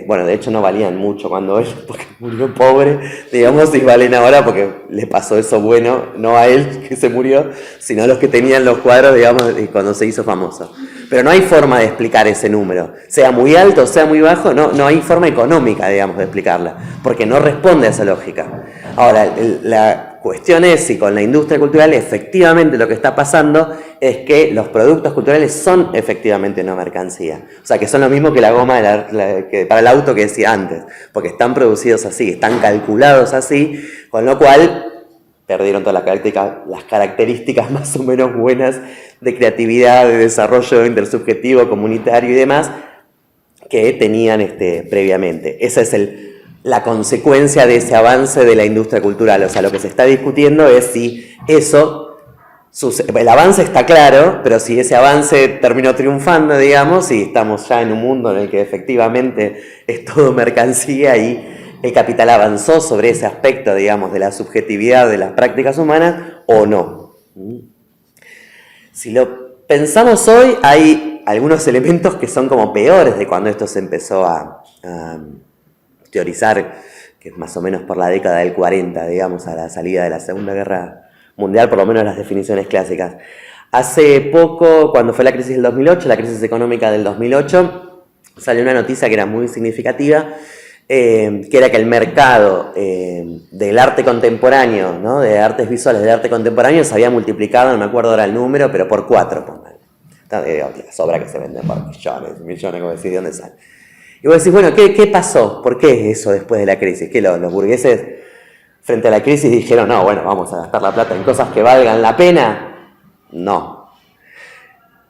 Bueno, de hecho no valían mucho cuando él, porque murió pobre, digamos, y valen ahora porque le pasó eso bueno, no a él que se murió, sino a los que tenían los cuadros, digamos, cuando se hizo famoso. Pero no hay forma de explicar ese número, sea muy alto, sea muy bajo, no hay forma económica, digamos, de explicarla, porque no responde a esa lógica. Ahora, la cuestión es si con la industria cultural efectivamente lo que está pasando es que los productos culturales son efectivamente una mercancía. O sea, que son lo mismo que la goma para el auto que decía antes, porque están producidos así, están calculados así, con lo cual perdieron todas las características más o menos buenas de creatividad, de desarrollo intersubjetivo, comunitario y demás que tenían previamente. Esa es la consecuencia de ese avance de la industria cultural. O sea, lo que se está discutiendo es si eso, el avance está claro, pero si ese avance terminó triunfando, digamos, y estamos ya en un mundo en el que efectivamente es todo mercancía y el capital avanzó sobre ese aspecto, digamos, de la subjetividad de las prácticas humanas, o no. Si lo pensamos hoy, hay algunos elementos que son como peores de cuando esto se empezó a teorizar, que es más o menos por la década del 40, digamos, a la salida de la Segunda Guerra Mundial, por lo menos las definiciones clásicas. Hace poco, cuando fue la crisis del 2008, la crisis económica del 2008, salió una noticia que era muy significativa, que era que el mercado del arte contemporáneo, ¿no? De artes visuales de arte contemporáneo, se había multiplicado, no me acuerdo ahora el número, pero por 4, las obras que se venden por millones, como decís, ¿de dónde salen? Y vos decís, bueno, ¿qué pasó? ¿Por qué eso después de la crisis? ¿Que los burgueses frente a la crisis dijeron, no, bueno, vamos a gastar la plata en cosas que valgan la pena? No.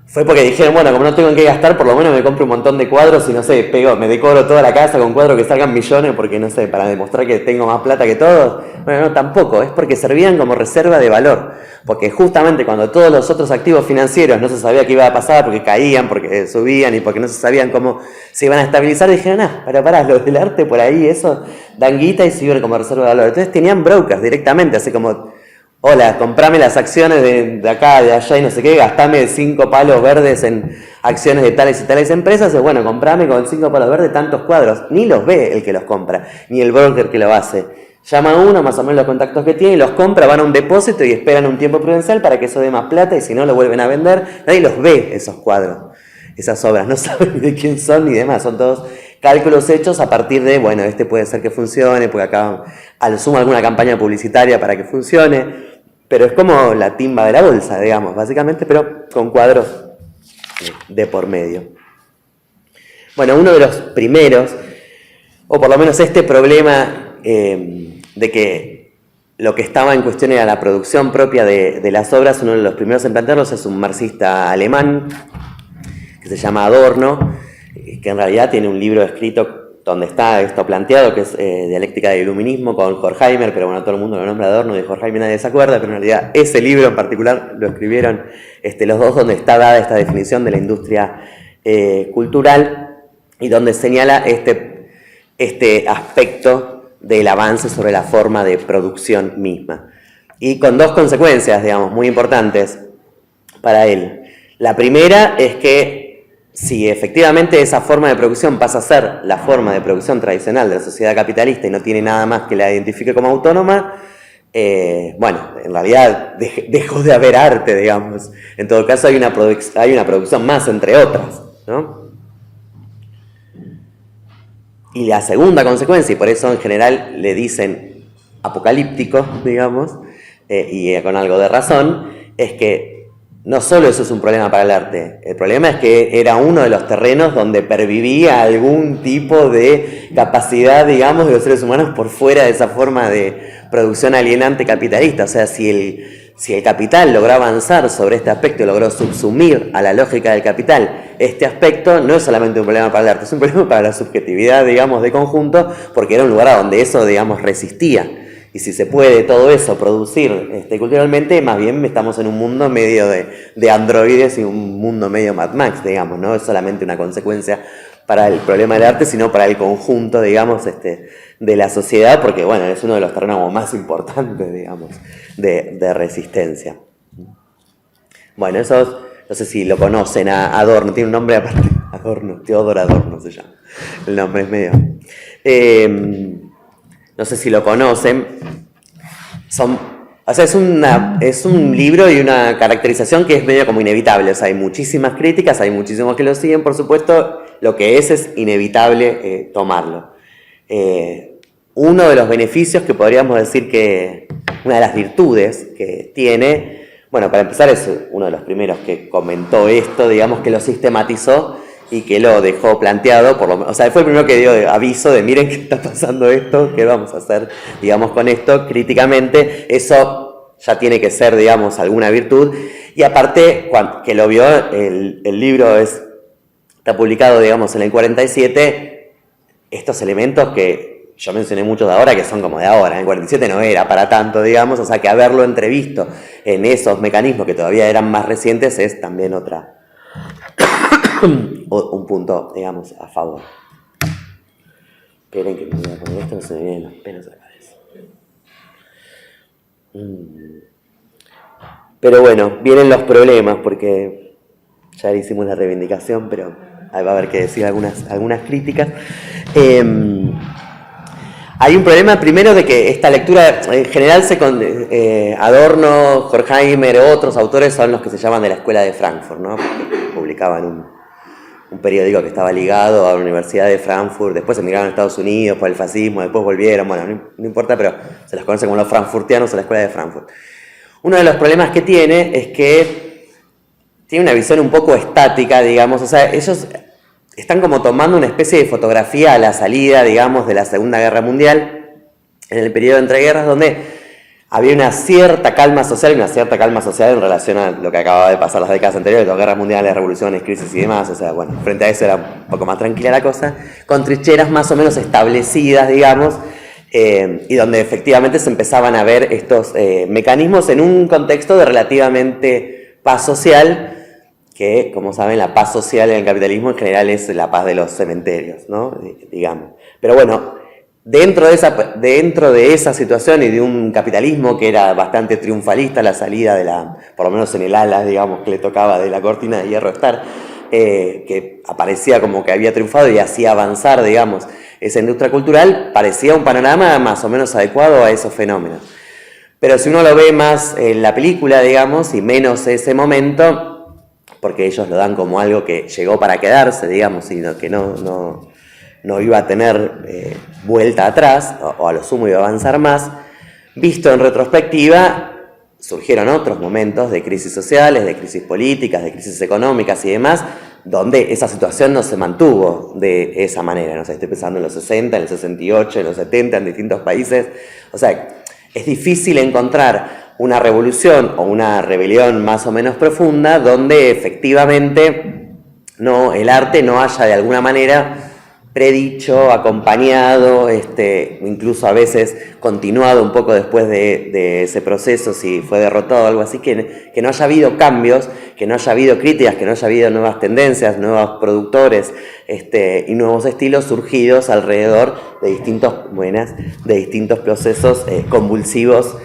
Fue porque dijeron, bueno, como no tengo en qué gastar, por lo menos me compro un montón de cuadros y no sé, me decoro toda la casa con cuadros que salgan millones porque, no sé, para demostrar que tengo más plata que todos. Bueno, no, tampoco, es porque servían como reserva de valor. Porque justamente cuando todos los otros activos financieros no se sabía qué iba a pasar, porque caían, porque subían y porque no se sabían cómo se iban a estabilizar, dijeron, pará, lo del arte por ahí, eso dan guita y sirven como reserva de valor. Entonces tenían brokers directamente, así como, hola, comprame las acciones de acá, de allá y no sé qué, gastame 5 palos verdes en acciones de tales y tales empresas, y bueno, comprame con 5 palos verdes tantos cuadros. Ni los ve el que los compra, ni el broker que lo hace. Llama a uno, más o menos los contactos que tiene, y los compra, van a un depósito y esperan un tiempo prudencial para que eso dé más plata, y si no lo vuelven a vender. Nadie los ve, esos cuadros, esas obras, no saben ni de quién son ni demás, son todos cálculos hechos a partir de, bueno, puede ser que funcione, porque acá al sumo alguna campaña publicitaria para que funcione, pero es como la timba de la bolsa, digamos, básicamente, pero con cuadros de por medio. Bueno, uno de los primeros, o por lo menos este problema de que lo que estaba en cuestión era la producción propia de las obras, uno de los primeros en plantearlos es un marxista alemán que se llama Adorno, que en realidad tiene un libro escrito donde está esto planteado, que es Dialéctica del Iluminismo, con Horkheimer, pero bueno, todo el mundo lo nombra Adorno, de Horkheimer nadie se acuerda, pero en realidad ese libro en particular lo escribieron los dos, donde está dada esta definición de la industria cultural y donde señala este aspecto del avance sobre la forma de producción misma. Y con dos consecuencias, digamos, muy importantes para él. La primera es que si efectivamente esa forma de producción pasa a ser la forma de producción tradicional de la sociedad capitalista y no tiene nada más que la identifique como autónoma, bueno, en realidad dejó de haber arte, digamos. En todo caso hay una producción más, entre otras, ¿no? Y la segunda consecuencia, y por eso en general le dicen apocalíptico, digamos, y con algo de razón, es que no solo eso es un problema para el arte, el problema es que era uno de los terrenos donde pervivía algún tipo de capacidad, digamos, de los seres humanos por fuera de esa forma de producción alienante capitalista. O sea, si el capital logró avanzar sobre este aspecto y logró subsumir a la lógica del capital este aspecto, no es solamente un problema para el arte, es un problema para la subjetividad, digamos, de conjunto, porque era un lugar a donde eso, digamos, resistía. Y si se puede todo eso producir culturalmente, más bien estamos en un mundo medio de androides y un mundo medio Mad Max, digamos, no es solamente una consecuencia para el problema del arte, sino para el conjunto, digamos, de la sociedad, porque, bueno, es uno de los terrenos más importantes, digamos, de resistencia. Bueno, esos, no sé si lo conocen, a Adorno, tiene un nombre aparte, Adorno, Teodor Adorno se llama, el nombre es medio... no sé si lo conocen, es un libro y una caracterización que es medio como inevitable, o sea, hay muchísimas críticas, hay muchísimos que lo siguen, por supuesto, lo que es inevitable tomarlo. Uno de los beneficios que podríamos decir que, una de las virtudes que tiene, bueno, para empezar es uno de los primeros que comentó esto, digamos que lo sistematizó, y que lo dejó planteado, o sea, fue el primero que dio aviso de miren que está pasando esto, qué vamos a hacer, digamos, con esto, críticamente. Eso ya tiene que ser, digamos, alguna virtud. Y aparte, que lo vio, el libro está publicado, digamos, en el 47, estos elementos que yo mencioné muchos de ahora, que son como de ahora, en el 47 no era para tanto, digamos, o sea, que haberlo entrevisto en esos mecanismos que todavía eran más recientes es también un punto, digamos, a favor. Esperen que me voy a poner esto, no se me vienen los pelos a la cabeza. Pero bueno, vienen los problemas, porque ya hicimos la reivindicación, pero ahí va a haber que decir algunas críticas. Hay un problema primero de que esta lectura, en general, Adorno, Horkheimer, otros autores son los que se llaman de la Escuela de Frankfurt, ¿no? Porque publicaban un periódico que estaba ligado a la Universidad de Frankfurt, después emigraron a Estados Unidos por el fascismo, después volvieron, bueno, no importa, pero se los conoce como los frankfurtianos o la Escuela de Frankfurt. Uno de los problemas que tiene es que tiene una visión un poco estática, digamos, o sea, ellos están como tomando una especie de fotografía a la salida, digamos, de la Segunda Guerra Mundial, en el periodo de entreguerras, donde había una cierta calma social en relación a lo que acababa de pasar las décadas anteriores, las guerras mundiales, revoluciones, crisis y demás. O sea, bueno, frente a eso era un poco más tranquila la cosa, con trincheras más o menos establecidas, digamos, y donde efectivamente se empezaban a ver estos mecanismos en un contexto de relativamente paz social, que, como saben, la paz social en el capitalismo en general es la paz de los cementerios, ¿no? Digamos. Pero bueno, dentro de esa situación y de un capitalismo que era bastante triunfalista, la salida por lo menos en el ala, digamos, que le tocaba de la cortina de hierro estar, que aparecía como que había triunfado y hacía avanzar, digamos, esa industria cultural, parecía un panorama más o menos adecuado a esos fenómenos. Pero si uno lo ve más en la película, digamos, y menos ese momento, porque ellos lo dan como algo que llegó para quedarse, digamos, sino que no iba a tener vuelta atrás, o a lo sumo iba a avanzar más, visto en retrospectiva, surgieron otros momentos de crisis sociales, de crisis políticas, de crisis económicas y demás, donde esa situación no se mantuvo de esa manera. No sé, estoy pensando en los 60, en el 68, en los 70, en distintos países. O sea, es difícil encontrar una revolución o una rebelión más o menos profunda donde efectivamente el arte no haya de alguna manera predicho, acompañado, incluso a veces continuado un poco después de ese proceso, si fue derrotado o algo así, que no haya habido cambios, que no haya habido críticas, que no haya habido nuevas tendencias, nuevos productores y nuevos estilos surgidos alrededor de distintos procesos convulsivos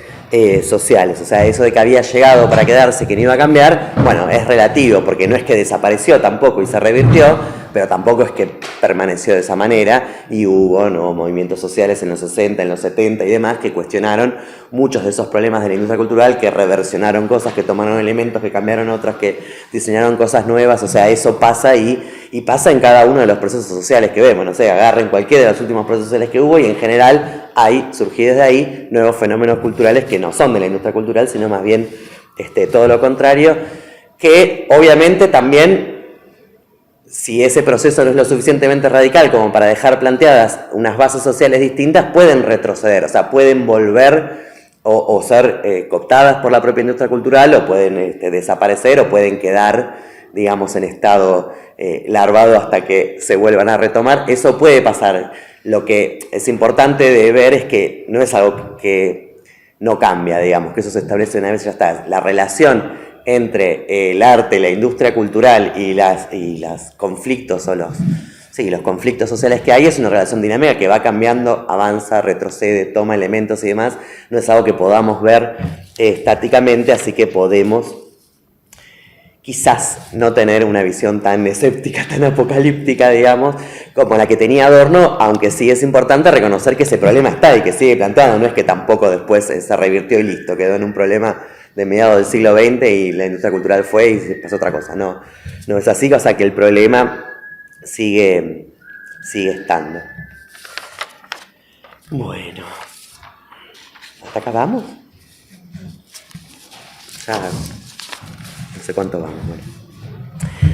sociales. O sea, eso de que había llegado para quedarse, que no iba a cambiar, bueno, es relativo, porque no es que desapareció tampoco y se revirtió, pero tampoco es que permaneció de esa manera, y hubo movimientos sociales en los 60, en los 70 y demás que cuestionaron muchos de esos problemas de la industria cultural, que reversionaron cosas, que tomaron elementos, que cambiaron otras, que diseñaron cosas nuevas. O sea, eso pasa y pasa en cada uno de los procesos sociales que vemos. No sé, agarren cualquiera de los últimos procesos sociales que hubo y en general hay surgidos de ahí nuevos fenómenos culturales que no son de la industria cultural, sino más bien todo lo contrario, que obviamente también, si ese proceso no es lo suficientemente radical como para dejar planteadas unas bases sociales distintas, pueden retroceder, o sea, pueden volver o ser cooptadas por la propia industria cultural, o pueden desaparecer, o pueden quedar, digamos, en estado larvado hasta que se vuelvan a retomar. Eso puede pasar. Lo que es importante de ver es que no es algo que no cambia, digamos, que eso se establece una vez y ya está. La relación entre el arte, la industria cultural y los conflictos o los conflictos sociales que hay es una relación dinámica que va cambiando, avanza, retrocede, toma elementos y demás. No es algo que podamos ver estáticamente, así que podemos quizás no tener una visión tan escéptica, tan apocalíptica, digamos, como la que tenía Adorno, aunque sí es importante reconocer que ese problema está y que sigue planteando. No es que tampoco después se revirtió y listo, quedó en un problema de mediados del siglo XX y la industria cultural fue y se pasó otra cosa. No es así, o sea que el problema sigue estando. Bueno, ¿hasta acá vamos? Ya, no sé cuánto vamos.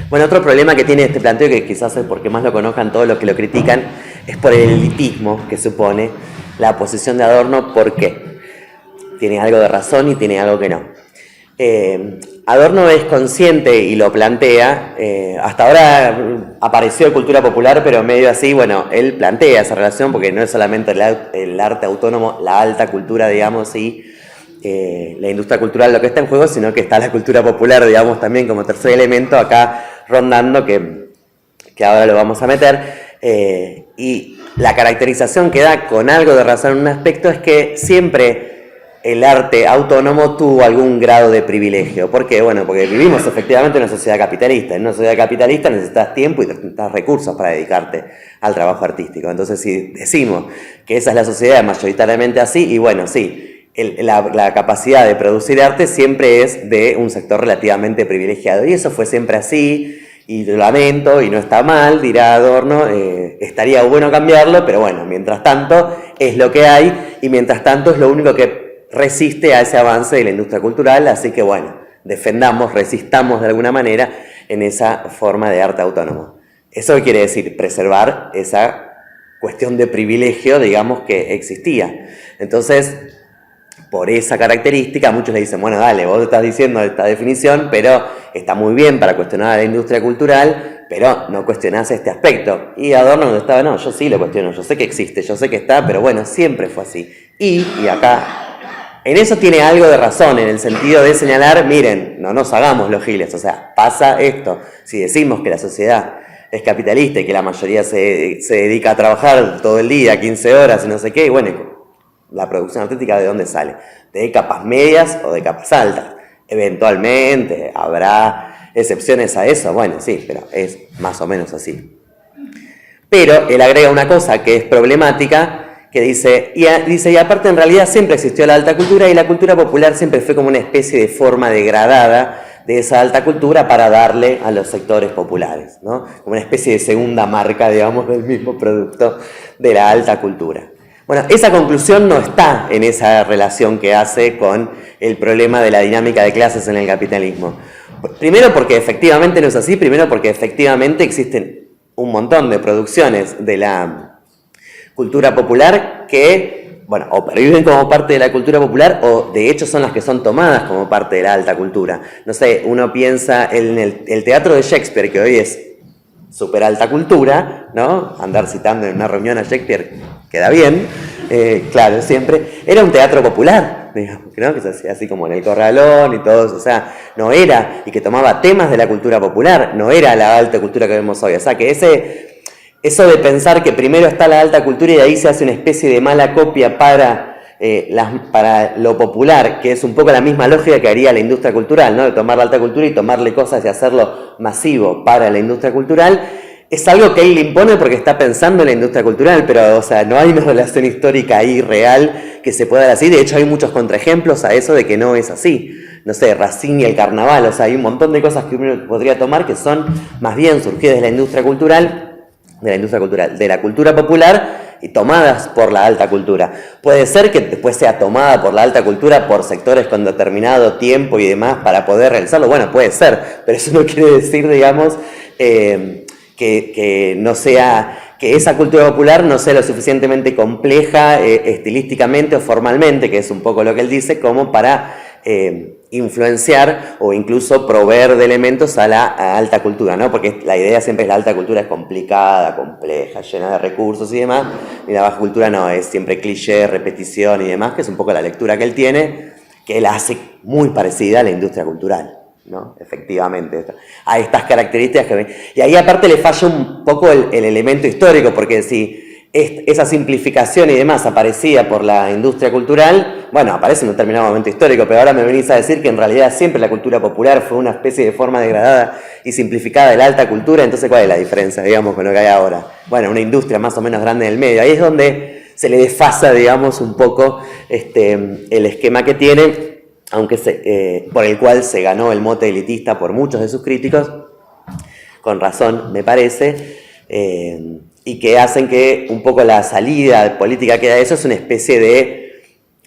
Bueno, otro problema que tiene este planteo, que quizás es porque más lo conozcan todos los que lo critican, es por el elitismo que supone la posición de Adorno. ¿Por qué? Tiene algo de razón y tiene algo que no. Adorno es consciente y lo plantea, hasta ahora apareció de cultura popular, pero medio así, bueno, él plantea esa relación porque no es solamente el arte autónomo, la alta cultura, digamos, y la industria cultural lo que está en juego, sino que está la cultura popular, digamos, también como tercer elemento acá rondando, que ahora lo vamos a meter, y la caracterización que da con algo de razón en un aspecto es que siempre el arte autónomo tuvo algún grado de privilegio. ¿Por qué? Bueno, porque vivimos efectivamente en una sociedad capitalista. En una sociedad capitalista necesitas tiempo y necesitas recursos para dedicarte al trabajo artístico. Entonces, si decimos que esa es la sociedad mayoritariamente así, y bueno, sí, la capacidad de producir arte siempre es de un sector relativamente privilegiado. Y eso fue siempre así, y lo lamento, y no está mal, dirá Adorno, estaría bueno cambiarlo, pero bueno, mientras tanto es lo que hay, y mientras tanto es lo único que resiste a ese avance de la industria cultural, así que bueno, defendamos, resistamos de alguna manera en esa forma de arte autónomo. ¿Eso quiere decir? Preservar esa cuestión de privilegio, digamos, que existía. Entonces, por esa característica, muchos le dicen, bueno, dale, vos estás diciendo esta definición, pero está muy bien para cuestionar a la industria cultural, pero no cuestionás este aspecto. Y Adorno no estaba, no, yo sí lo cuestiono, yo sé que existe, yo sé que está, pero bueno, siempre fue así. Y acá, en eso tiene algo de razón, en el sentido de señalar, miren, no nos hagamos los giles, o sea, pasa esto. Si decimos que la sociedad es capitalista y que la mayoría se dedica a trabajar todo el día, 15 horas y no sé qué, y bueno, la producción artística ¿de dónde sale? ¿De capas medias o de capas altas? Eventualmente habrá excepciones a eso, bueno, sí, pero es más o menos así. Pero él agrega una cosa que es problemática, que dice, y aparte en realidad siempre existió la alta cultura y la cultura popular siempre fue como una especie de forma degradada de esa alta cultura para darle a los sectores populares, ¿no? Como una especie de segunda marca, digamos, del mismo producto de la alta cultura. Bueno, esa conclusión no está en esa relación que hace con el problema de la dinámica de clases en el capitalismo. Primero porque efectivamente no es así, primero porque efectivamente existen un montón de producciones de la cultura popular que, bueno, o perviven como parte de la cultura popular o de hecho son las que son tomadas como parte de la alta cultura. No sé, uno piensa en el teatro de Shakespeare, que hoy es súper alta cultura, ¿no? Andar citando en una reunión a Shakespeare queda bien, claro, siempre. Era un teatro popular, digamos, ¿no? Que se hacía así como en el Corralón y todo eso, o sea, no era, y que tomaba temas de la cultura popular, no era la alta cultura que vemos hoy, o sea, que eso de pensar que primero está la alta cultura y de ahí se hace una especie de mala copia para lo popular, que es un poco la misma lógica que haría la industria cultural, ¿no? De tomar la alta cultura y tomarle cosas y hacerlo masivo para la industria cultural, es algo que él le impone porque está pensando en la industria cultural, pero o sea, no hay una relación histórica ahí real que se pueda dar así. De hecho, hay muchos contraejemplos a eso de que no es así. No sé, Racine y el carnaval, o sea, hay un montón de cosas que uno podría tomar que son más bien surgidas de la industria cultural, de la cultura popular, y tomadas por la alta cultura. Puede ser que después sea tomada por la alta cultura por sectores con determinado tiempo y demás para poder realizarlo. Bueno, puede ser, pero eso no quiere decir, digamos, que no sea, que esa cultura popular no sea lo suficientemente compleja estilísticamente o formalmente, que es un poco lo que él dice, como para influenciar o incluso proveer de elementos a la alta cultura, ¿no? Porque la idea siempre es la alta cultura es complicada, compleja, llena de recursos y demás, y la baja cultura no, es siempre cliché, repetición y demás, que es un poco la lectura que él tiene, que él hace muy parecida a la industria cultural, ¿no? Efectivamente, a estas características que ven. Y ahí aparte le falla un poco el elemento histórico, porque si esa simplificación y demás aparecía por la industria cultural, bueno, aparece en un determinado momento histórico, pero ahora me venís a decir que en realidad siempre la cultura popular fue una especie de forma degradada y simplificada de la alta cultura, entonces ¿cuál es la diferencia, digamos, con lo que hay ahora? Bueno, una industria más o menos grande en el medio, ahí es donde se le desfasa, digamos, un poco el esquema que tiene, aunque por el cual se ganó el mote elitista por muchos de sus críticos, con razón, me parece, y que hacen que un poco la salida política que da eso es una especie de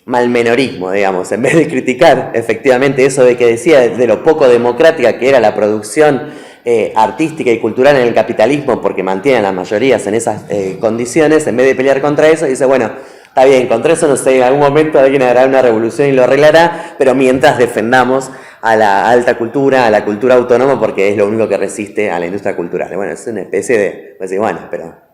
malmenorismo, digamos, en vez de criticar efectivamente eso de que decía de lo poco democrática que era la producción artística y cultural en el capitalismo, porque mantienen las mayorías en esas condiciones, en vez de pelear contra eso, dice, bueno, está bien, contra eso no sé, en algún momento alguien hará una revolución y lo arreglará, pero mientras defendamos a la alta cultura, a la cultura autónoma, porque es lo único que resiste a la industria cultural. Bueno, es una especie de, pues, bueno, pero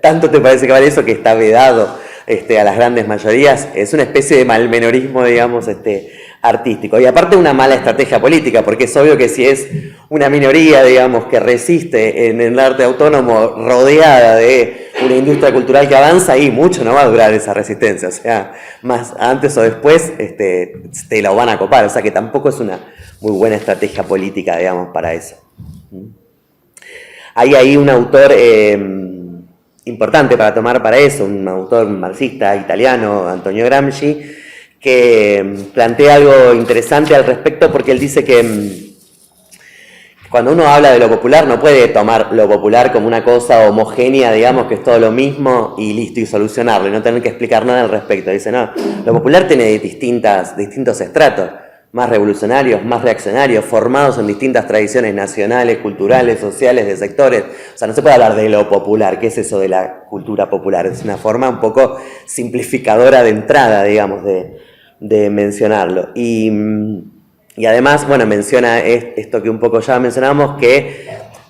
¿tanto te parece que vale eso que está vedado a las grandes mayorías? Es una especie de malmenorismo, digamos, artístico. Y aparte una mala estrategia política, porque es obvio que si es una minoría, digamos, que resiste en el arte autónomo rodeada de una industria cultural que avanza, ahí mucho no va a durar esa resistencia. O sea, más antes o después te la van a copar. O sea que tampoco es una muy buena estrategia política, digamos, para eso. Hay ahí un autor importante para tomar para eso, un autor marxista italiano, Antonio Gramsci, que plantea algo interesante al respecto, porque él dice que cuando uno habla de lo popular no puede tomar lo popular como una cosa homogénea, digamos, que es todo lo mismo y listo, y solucionarlo, y no tener que explicar nada al respecto. Dice, no, lo popular tiene distintos estratos, más revolucionarios, más reaccionarios, formados en distintas tradiciones nacionales, culturales, sociales, de sectores. O sea, no se puede hablar de lo popular. ¿Qué es eso de la cultura popular? Es una forma un poco simplificadora de entrada, digamos, de mencionarlo. Y además, bueno, menciona esto que un poco ya mencionábamos, que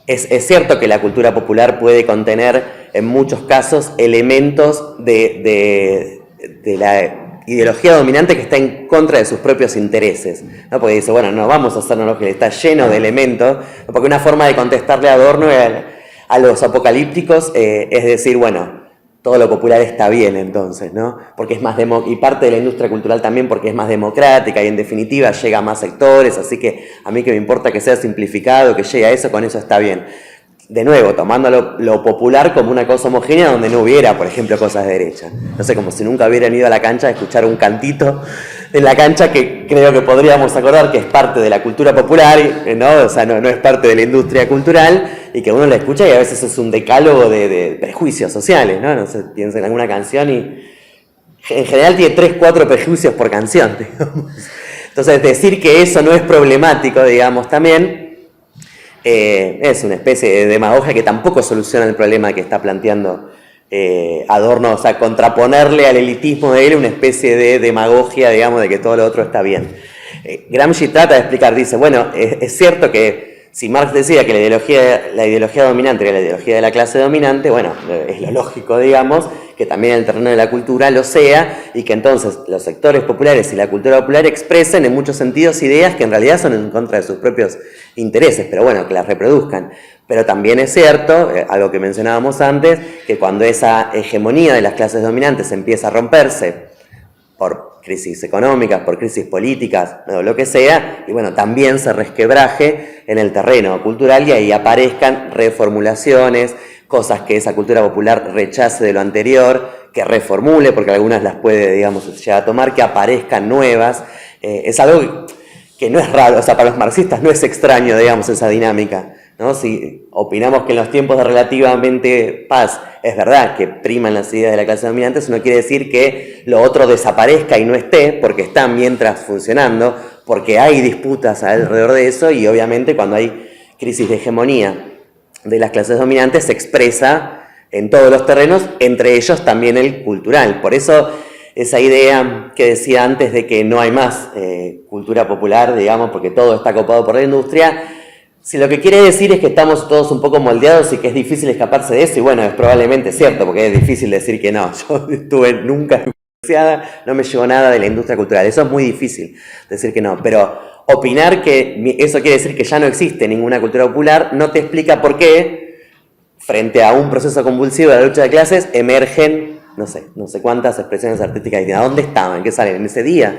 es cierto que la cultura popular puede contener, en muchos casos, elementos de la ideología dominante que está en contra de sus propios intereses, ¿no? Porque dice, bueno, no vamos a hacernos lo que está lleno de elementos, porque una forma de contestarle a Adorno a los apocalípticos es decir, bueno, todo lo popular está bien entonces, ¿no? Porque es más y parte de la industria cultural también porque es más democrática y en definitiva llega a más sectores, así que a mí que me importa que sea simplificado, que llegue a eso, con eso está bien. De nuevo, tomando lo popular como una cosa homogénea donde no hubiera, por ejemplo, cosas de derecha. No sé, como si nunca hubieran ido a la cancha a escuchar un cantito en la cancha que creo que podríamos acordar que es parte de la cultura popular, ¿no? O sea, no es parte de la industria cultural y que uno la escucha y a veces es un decálogo de prejuicios sociales, ¿no? No sé, piensa en alguna canción y en general tiene 3-4 prejuicios por canción, digamos. Entonces, decir que eso no es problemático, digamos, también es una especie de demagogia que tampoco soluciona el problema que está planteando Adorno, o sea, contraponerle al elitismo de él una especie de demagogia, digamos, de que todo lo otro está bien. Gramsci trata de explicar, dice, bueno, es cierto que si Marx decía que la ideología dominante era la ideología de la clase dominante, bueno, es lo lógico, digamos, que también en el terreno de la cultura lo sea, y que entonces los sectores populares y la cultura popular expresen en muchos sentidos ideas que en realidad son en contra de sus propios intereses, pero bueno, que las reproduzcan. Pero también es cierto, algo que mencionábamos antes, que cuando esa hegemonía de las clases dominantes empieza a romperse por crisis económicas, por crisis políticas, o lo que sea, y bueno, también se resquebraje en el terreno cultural y ahí aparezcan reformulaciones, cosas que esa cultura popular rechace de lo anterior, que reformule, porque algunas las puede, digamos, llegar a tomar, que aparezcan nuevas. Es algo que no es raro, o sea, para los marxistas no es extraño, digamos, esa dinámica. ¿no? Si opinamos que en los tiempos de relativamente paz es verdad que priman las ideas de la clase dominante, eso no quiere decir que lo otro desaparezca y no esté, porque está mientras funcionando, porque hay disputas alrededor de eso y obviamente cuando hay crisis de hegemonía de las clases dominantes se expresa en todos los terrenos, entre ellos también el cultural. Por eso esa idea que decía antes de que no hay más cultura popular, digamos, porque todo está copado por la industria, si lo que quiere decir es que estamos todos un poco moldeados y que es difícil escaparse de eso, y bueno, es probablemente cierto, porque es difícil decir que no. Yo estuve nunca influenciada, no me llegó nada de la industria cultural. Eso es muy difícil decir que no, pero opinar que eso quiere decir que ya no existe ninguna cultura popular no te explica por qué, frente a un proceso convulsivo de la lucha de clases, emergen, no sé cuántas expresiones artísticas distintas. ¿Dónde estaban? ¿Qué salen? ¿En ese día?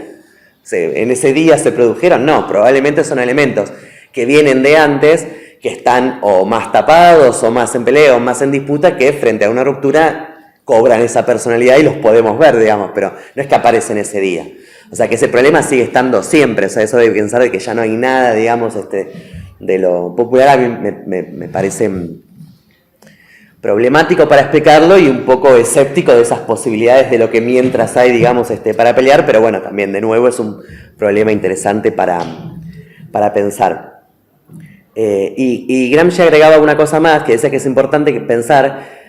¿En ese día se produjeron? No, probablemente son elementos que vienen de antes, que están o más tapados, o más en pelea, o más en disputa, que frente a una ruptura cobran esa personalidad y los podemos ver, digamos, pero no es que aparecen ese día. O sea, que ese problema sigue estando siempre. O sea, eso de pensar de que ya no hay nada, digamos, de lo popular, a mí me parece problemático para explicarlo y un poco escéptico de esas posibilidades de lo que mientras hay, digamos, para pelear, pero bueno, también, de nuevo, es un problema interesante para pensar. Y Gramsci agregaba una cosa más, que decía que es importante pensar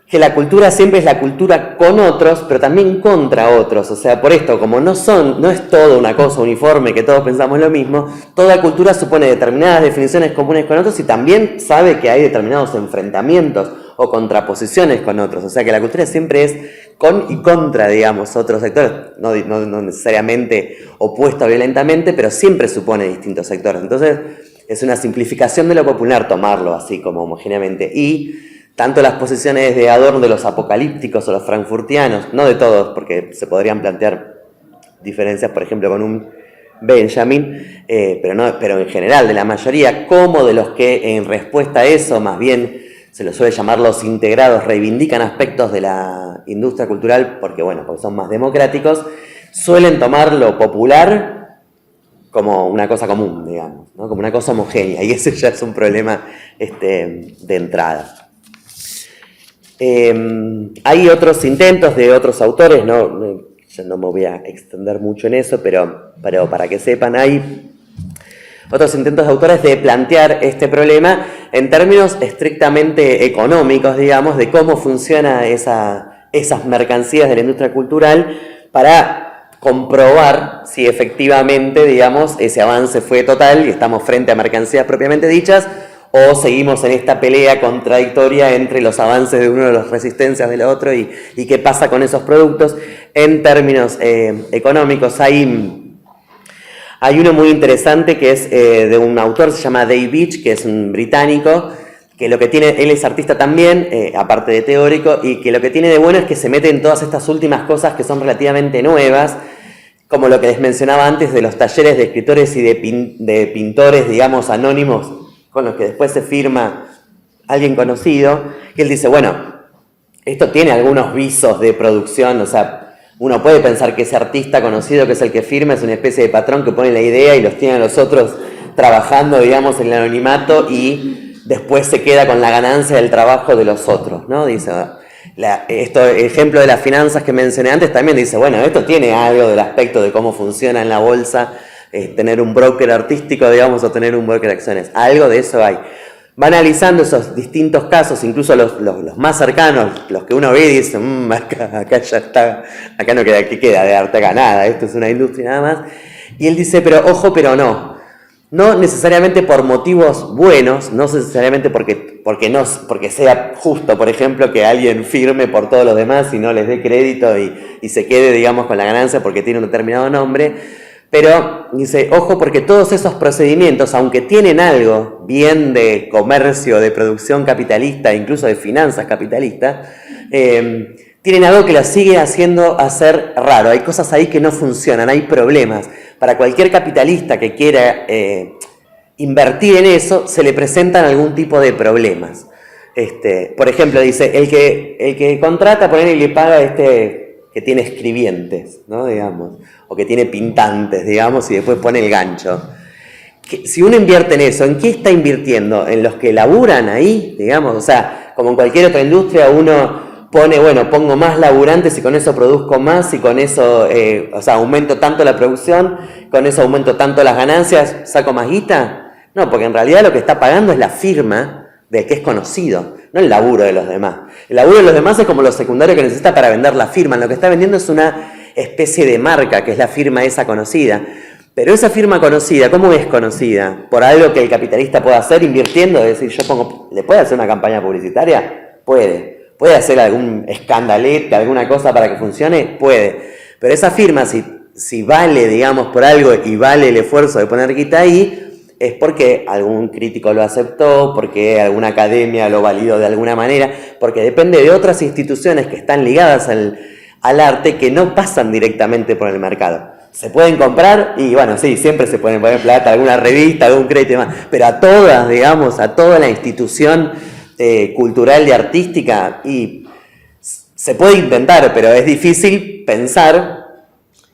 que la cultura siempre es la cultura con otros, pero también contra otros. O sea, por esto, como no es todo una cosa uniforme, que todos pensamos lo mismo, toda cultura supone determinadas definiciones comunes con otros y también sabe que hay determinados enfrentamientos o contraposiciones con otros. O sea, que la cultura siempre es con y contra, digamos, otros sectores, no necesariamente opuesta violentamente, pero siempre supone distintos sectores. Entonces, es una simplificación de lo popular tomarlo así como homogéneamente. Y tanto las posiciones de Adorno de los apocalípticos o los frankfurtianos, no de todos, porque se podrían plantear diferencias, por ejemplo, con un Benjamin, pero en general de la mayoría, como de los que en respuesta a eso, más bien se los suele llamar los integrados, reivindican aspectos de la industria cultural, porque son más democráticos, suelen tomar lo popular como una cosa común, digamos, ¿no? Como una cosa homogénea, y ese ya es un problema de entrada. Hay otros intentos de otros autores, yo no me voy a extender mucho en eso, pero para que sepan, hay otros intentos de autores de plantear este problema en términos estrictamente económicos, digamos, de cómo funciona esas mercancías de la industria cultural para comprobar si efectivamente, digamos, ese avance fue total y estamos frente a mercancías propiamente dichas, o seguimos en esta pelea contradictoria entre los avances de uno y las resistencias del otro y qué pasa con esos productos. En términos económicos hay uno muy interesante que es de un autor, se llama Dave Beach, que es un británico, que lo que tiene, él es artista también, aparte de teórico, y que lo que tiene de bueno es que se mete en todas estas últimas cosas que son relativamente nuevas, como lo que les mencionaba antes de los talleres de escritores y de pintores, digamos, anónimos, con los que después se firma alguien conocido, que él dice, esto tiene algunos visos de producción, o sea, uno puede pensar que ese artista conocido que es el que firma es una especie de patrón que pone la idea y los tiene a los otros trabajando, digamos, en el anonimato y después se queda con la ganancia del trabajo de los otros, ¿no? Dice, ejemplo de las finanzas que mencioné antes también dice, esto tiene algo del aspecto de cómo funciona en la bolsa, tener un broker artístico, digamos, o tener un broker de acciones. Algo de eso hay. Va analizando esos distintos casos, incluso los más cercanos, los que uno ve y dice, acá ya está, acá no queda, ¿qué queda de arte acá? Nada, esto es una industria nada más. Y él dice, pero ojo, pero no. No necesariamente por motivos buenos, no necesariamente porque sea justo, por ejemplo, que alguien firme por todos los demás y no les dé crédito y se quede, digamos, con la ganancia porque tiene un determinado nombre. Pero dice, ojo, porque todos esos procedimientos, aunque tienen algo bien de comercio, de producción capitalista, incluso de finanzas capitalistas, tienen algo que los sigue haciendo hacer raro. Hay cosas ahí que no funcionan, hay problemas. Para cualquier capitalista que quiera invertir en eso, se le presentan algún tipo de problemas. Por ejemplo, dice, el que contrata, poner y le paga que tiene escribientes, ¿no? Digamos, o que tiene pintantes, digamos, y después pone el gancho. si uno invierte en eso, ¿en qué está invirtiendo? ¿En los que laburan ahí, digamos? O sea, como en cualquier otra industria, uno pone, bueno, pongo más laburantes y con eso produzco más y con eso, aumento tanto la producción, con eso aumento tanto las ganancias, saco más guita. No, porque en realidad lo que está pagando es la firma del que es conocido, no el laburo de los demás. El laburo de los demás es como lo secundario que necesita para vender la firma. Lo que está vendiendo es una especie de marca, que es la firma esa conocida. Pero esa firma conocida, ¿cómo es conocida? ¿Por algo que el capitalista pueda hacer invirtiendo? Es decir, ¿le puede hacer una campaña publicitaria? Puede. ¿Puede hacer algún escandalete, alguna cosa para que funcione? Puede. Pero esa firma, si vale, digamos, por algo y vale el esfuerzo de poner guita ahí, es porque algún crítico lo aceptó, porque alguna academia lo validó de alguna manera, porque depende de otras instituciones que están ligadas al arte que no pasan directamente por el mercado. Se pueden comprar y bueno, sí, siempre se pueden poner plata, alguna revista, algún crédito y demás, pero a todas, digamos, a toda la institución cultural y artística, y se puede intentar, pero es difícil pensar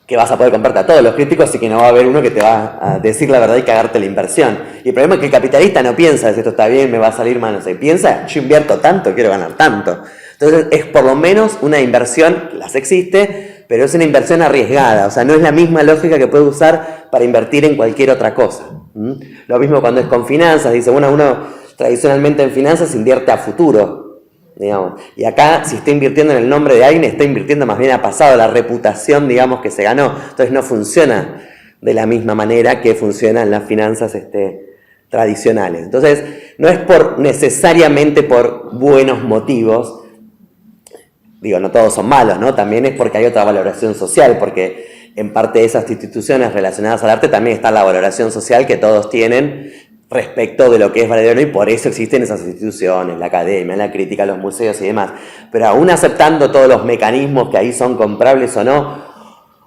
que vas a poder comprarte a todos los críticos y que no va a haber uno que te va a decir la verdad y cagarte la inversión. Y el problema es que el capitalista no piensa, si esto está bien, me va a salir mal, no sé, piensa, yo invierto tanto, quiero ganar tanto. Entonces es por lo menos una inversión, las existe, pero es una inversión arriesgada, o sea, no es la misma lógica que puede usar para invertir en cualquier otra cosa. Lo mismo cuando es con finanzas, dice, bueno, uno tradicionalmente en finanzas invierte a futuro, digamos, y acá si está invirtiendo en el nombre de alguien, está invirtiendo más bien a pasado, la reputación, digamos, que se ganó, entonces no funciona de la misma manera que funcionan las finanzas tradicionales. Entonces, no es necesariamente por buenos motivos. Digo, no todos son malos, ¿no? También es porque hay otra valoración social, porque en parte de esas instituciones relacionadas al arte también está la valoración social que todos tienen respecto de lo que es valedero, y por eso existen esas instituciones, la academia, la crítica, los museos y demás. Pero aún aceptando todos los mecanismos que ahí son comprables o no,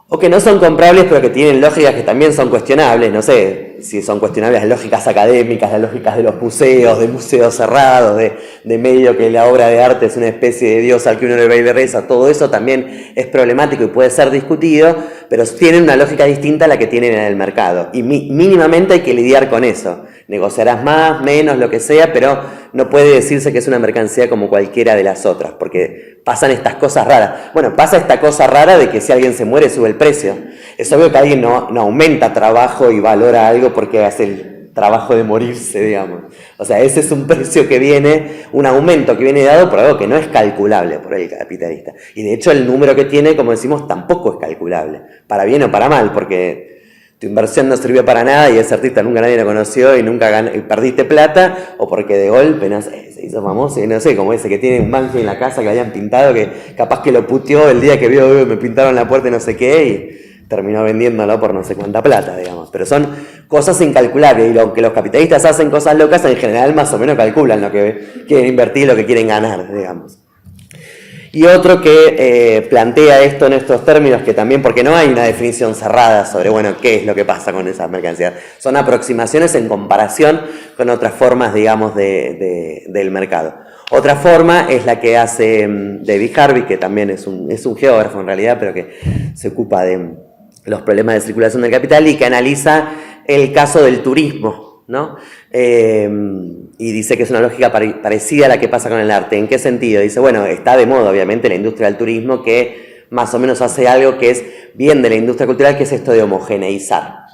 o que no son comprables pero que tienen lógicas que también son cuestionables, no sé si son cuestionables las lógicas académicas, las lógicas de los museos, de museos cerrados, de medio que la obra de arte es una especie de Dios al que uno le va y le reza, todo eso también es problemático y puede ser discutido, pero tienen una lógica distinta a la que tienen en el mercado, y mínimamente hay que lidiar con eso. Negociarás más, menos, lo que sea, pero no puede decirse que es una mercancía como cualquiera de las otras, porque pasan estas cosas raras. Bueno, pasa esta cosa rara de que si alguien se muere sube el precio. Es obvio que alguien no aumenta trabajo y valora algo porque hace el trabajo de morirse, digamos. O sea, ese es un precio que viene, un aumento que viene dado por algo que no es calculable por el capitalista. Y de hecho el número que tiene, como decimos, tampoco es calculable, para bien o para mal, porque tu inversión no sirvió para nada y ese artista nunca nadie lo conoció y nunca perdiste plata, o porque de golpe, no sé, se hizo famoso y no sé, como ese que tiene un Banksy en la casa que habían pintado, que capaz que lo puteó el día que vio, me pintaron la puerta y no sé qué, y terminó vendiéndolo por no sé cuánta plata, digamos. Pero son cosas incalculables, y lo que los capitalistas hacen cosas locas, en general más o menos calculan lo que quieren invertir, lo que quieren ganar, digamos. Y otro que plantea esto en estos términos, que también, porque no hay una definición cerrada sobre, bueno, qué es lo que pasa con esas mercancías. Son aproximaciones en comparación con otras formas, digamos, del mercado. Otra forma es la que hace David Harvey, que también es un geógrafo en realidad, pero que se ocupa de los problemas de circulación del capital y que analiza el caso del turismo, ¿no? Y dice que es una lógica parecida a la que pasa con el arte. ¿En qué sentido? Dice, bueno, está de moda obviamente la industria del turismo, que más o menos hace algo que es bien de la industria cultural, que es esto de homogeneizar,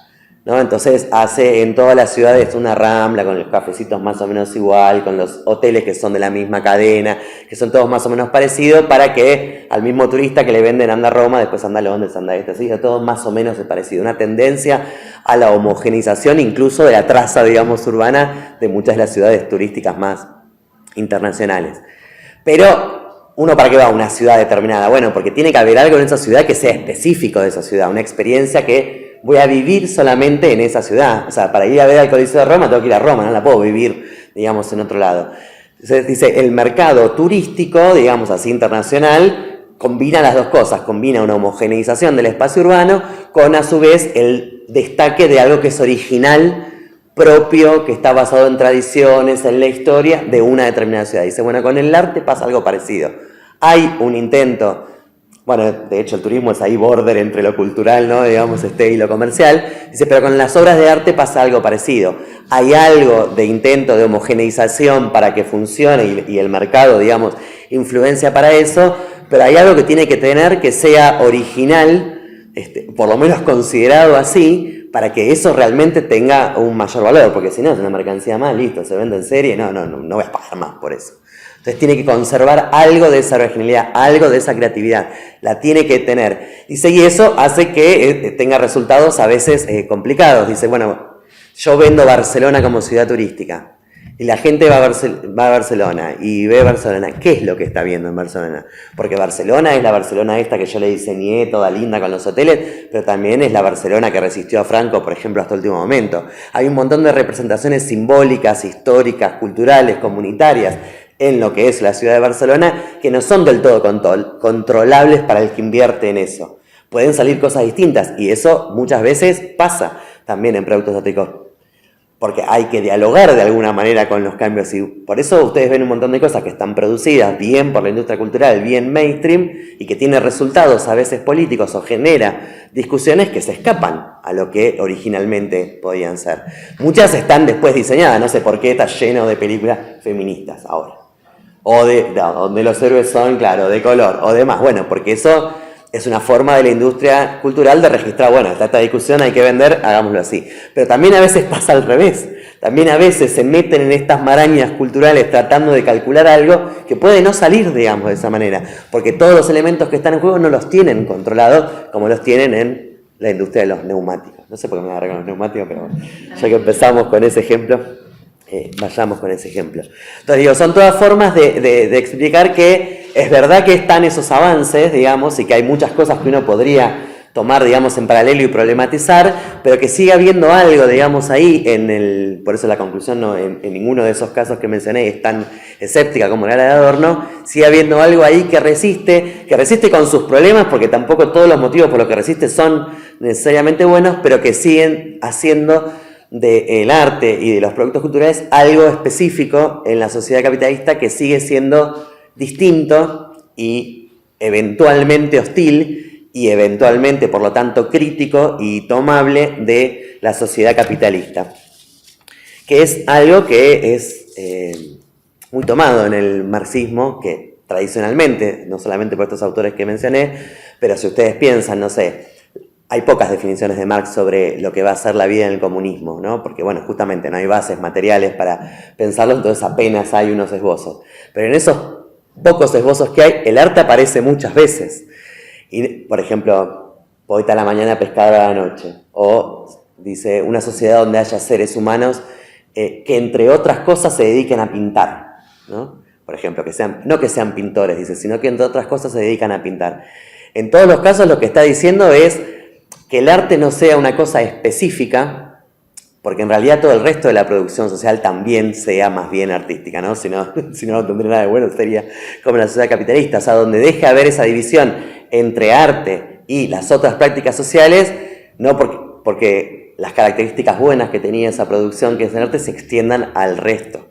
¿no? Entonces hace en todas las ciudades una rambla con los cafecitos más o menos igual, con los hoteles que son de la misma cadena, que son todos más o menos parecidos, para que al mismo turista que le venden anda a Roma, después anda a Londres, anda a este, así, todo más o menos es parecido. Una tendencia a la homogenización incluso de la traza, digamos, urbana de muchas de las ciudades turísticas más internacionales. Pero, ¿uno para qué va a una ciudad determinada? Bueno, porque tiene que haber algo en esa ciudad que sea específico de esa ciudad, una experiencia que voy a vivir solamente en esa ciudad. O sea, para ir a ver al Coliseo de Roma tengo que ir a Roma, no la puedo vivir, digamos, en otro lado. Entonces dice, el mercado turístico, digamos así, internacional, combina las dos cosas, combina una homogeneización del espacio urbano con a su vez el destaque de algo que es original, propio, que está basado en tradiciones, en la historia de una determinada ciudad. Dice, bueno, con el arte pasa algo parecido. Hay un intento, bueno, de hecho el turismo es ahí border entre lo cultural, ¿no? Digamos, y lo comercial. Dice, pero con las obras de arte pasa algo parecido. Hay algo de intento de homogeneización para que funcione y el mercado, digamos, influencia para eso, pero hay algo que tiene que tener que sea original, por lo menos considerado así, para que eso realmente tenga un mayor valor, porque si no es una mercancía más, listo, se vende en serie, no voy a pagar más por eso. Entonces tiene que conservar algo de esa originalidad, algo de esa creatividad, la tiene que tener. Dice, y eso hace que tenga resultados a veces complicados. Dice, bueno, yo vendo Barcelona como ciudad turística, y la gente va a Barcelona y ve Barcelona. ¿Qué es lo que está viendo en Barcelona? Porque Barcelona es la Barcelona esta que yo le diseñé, toda linda con los hoteles, pero también es la Barcelona que resistió a Franco, por ejemplo, hasta el último momento. Hay un montón de representaciones simbólicas, históricas, culturales, comunitarias, en lo que es la ciudad de Barcelona, que no son del todo controlables para el que invierte en eso. Pueden salir cosas distintas, y eso muchas veces pasa también en productos ópticos, porque hay que dialogar de alguna manera con los cambios, y por eso ustedes ven un montón de cosas que están producidas bien por la industria cultural, bien mainstream, y que tiene resultados a veces políticos o genera discusiones que se escapan a lo que originalmente podían ser. Muchas están después diseñadas, no sé por qué está lleno de películas feministas ahora. O donde los héroes son, claro, de color, o demás. Bueno, porque eso es una forma de la industria cultural de registrar, bueno, está esta discusión, hay que vender, hagámoslo así. Pero también a veces pasa al revés. También a veces se meten en estas marañas culturales tratando de calcular algo que puede no salir, digamos, de esa manera. Porque todos los elementos que están en juego no los tienen controlados como los tienen en la industria de los neumáticos. No sé por qué me agarré con los neumáticos, pero bueno, ya que empezamos con ese ejemplo, vayamos con ese ejemplo. Entonces digo, son todas formas de explicar que es verdad que están esos avances, digamos, y que hay muchas cosas que uno podría tomar, digamos, en paralelo y problematizar, pero que sigue habiendo algo, digamos, ahí por eso la conclusión no, en ninguno de esos casos que mencioné es tan escéptica como la de Adorno, sigue habiendo algo ahí que resiste con sus problemas, porque tampoco todos los motivos por los que resiste son necesariamente buenos, pero que siguen haciendo del arte y de los productos culturales algo específico en la sociedad capitalista que sigue siendo distinto y eventualmente hostil y eventualmente, por lo tanto, crítico y tomable de la sociedad capitalista, que es algo que es muy tomado en el marxismo, que tradicionalmente, no solamente por estos autores que mencioné, pero si ustedes piensan, no sé, hay pocas definiciones de Marx sobre lo que va a ser la vida en el comunismo, ¿no? Porque, bueno, justamente no hay bases materiales para pensarlo, entonces apenas hay unos esbozos. Pero en esos pocos esbozos que hay, el arte aparece muchas veces. Y, por ejemplo, poeta a la mañana, pescador a la noche. O dice, una sociedad donde haya seres humanos que, entre otras cosas, se dediquen a pintar, ¿no? Por ejemplo, no que sean pintores, dice, sino que entre otras cosas se dedican a pintar. En todos los casos lo que está diciendo es que el arte no sea una cosa específica, porque en realidad todo el resto de la producción social también sea más bien artística, ¿no? Si no tendría nada de bueno, sería como la sociedad capitalista, o sea, donde deje haber esa división entre arte y las otras prácticas sociales, no porque las características buenas que tenía esa producción que es el arte se extiendan al resto,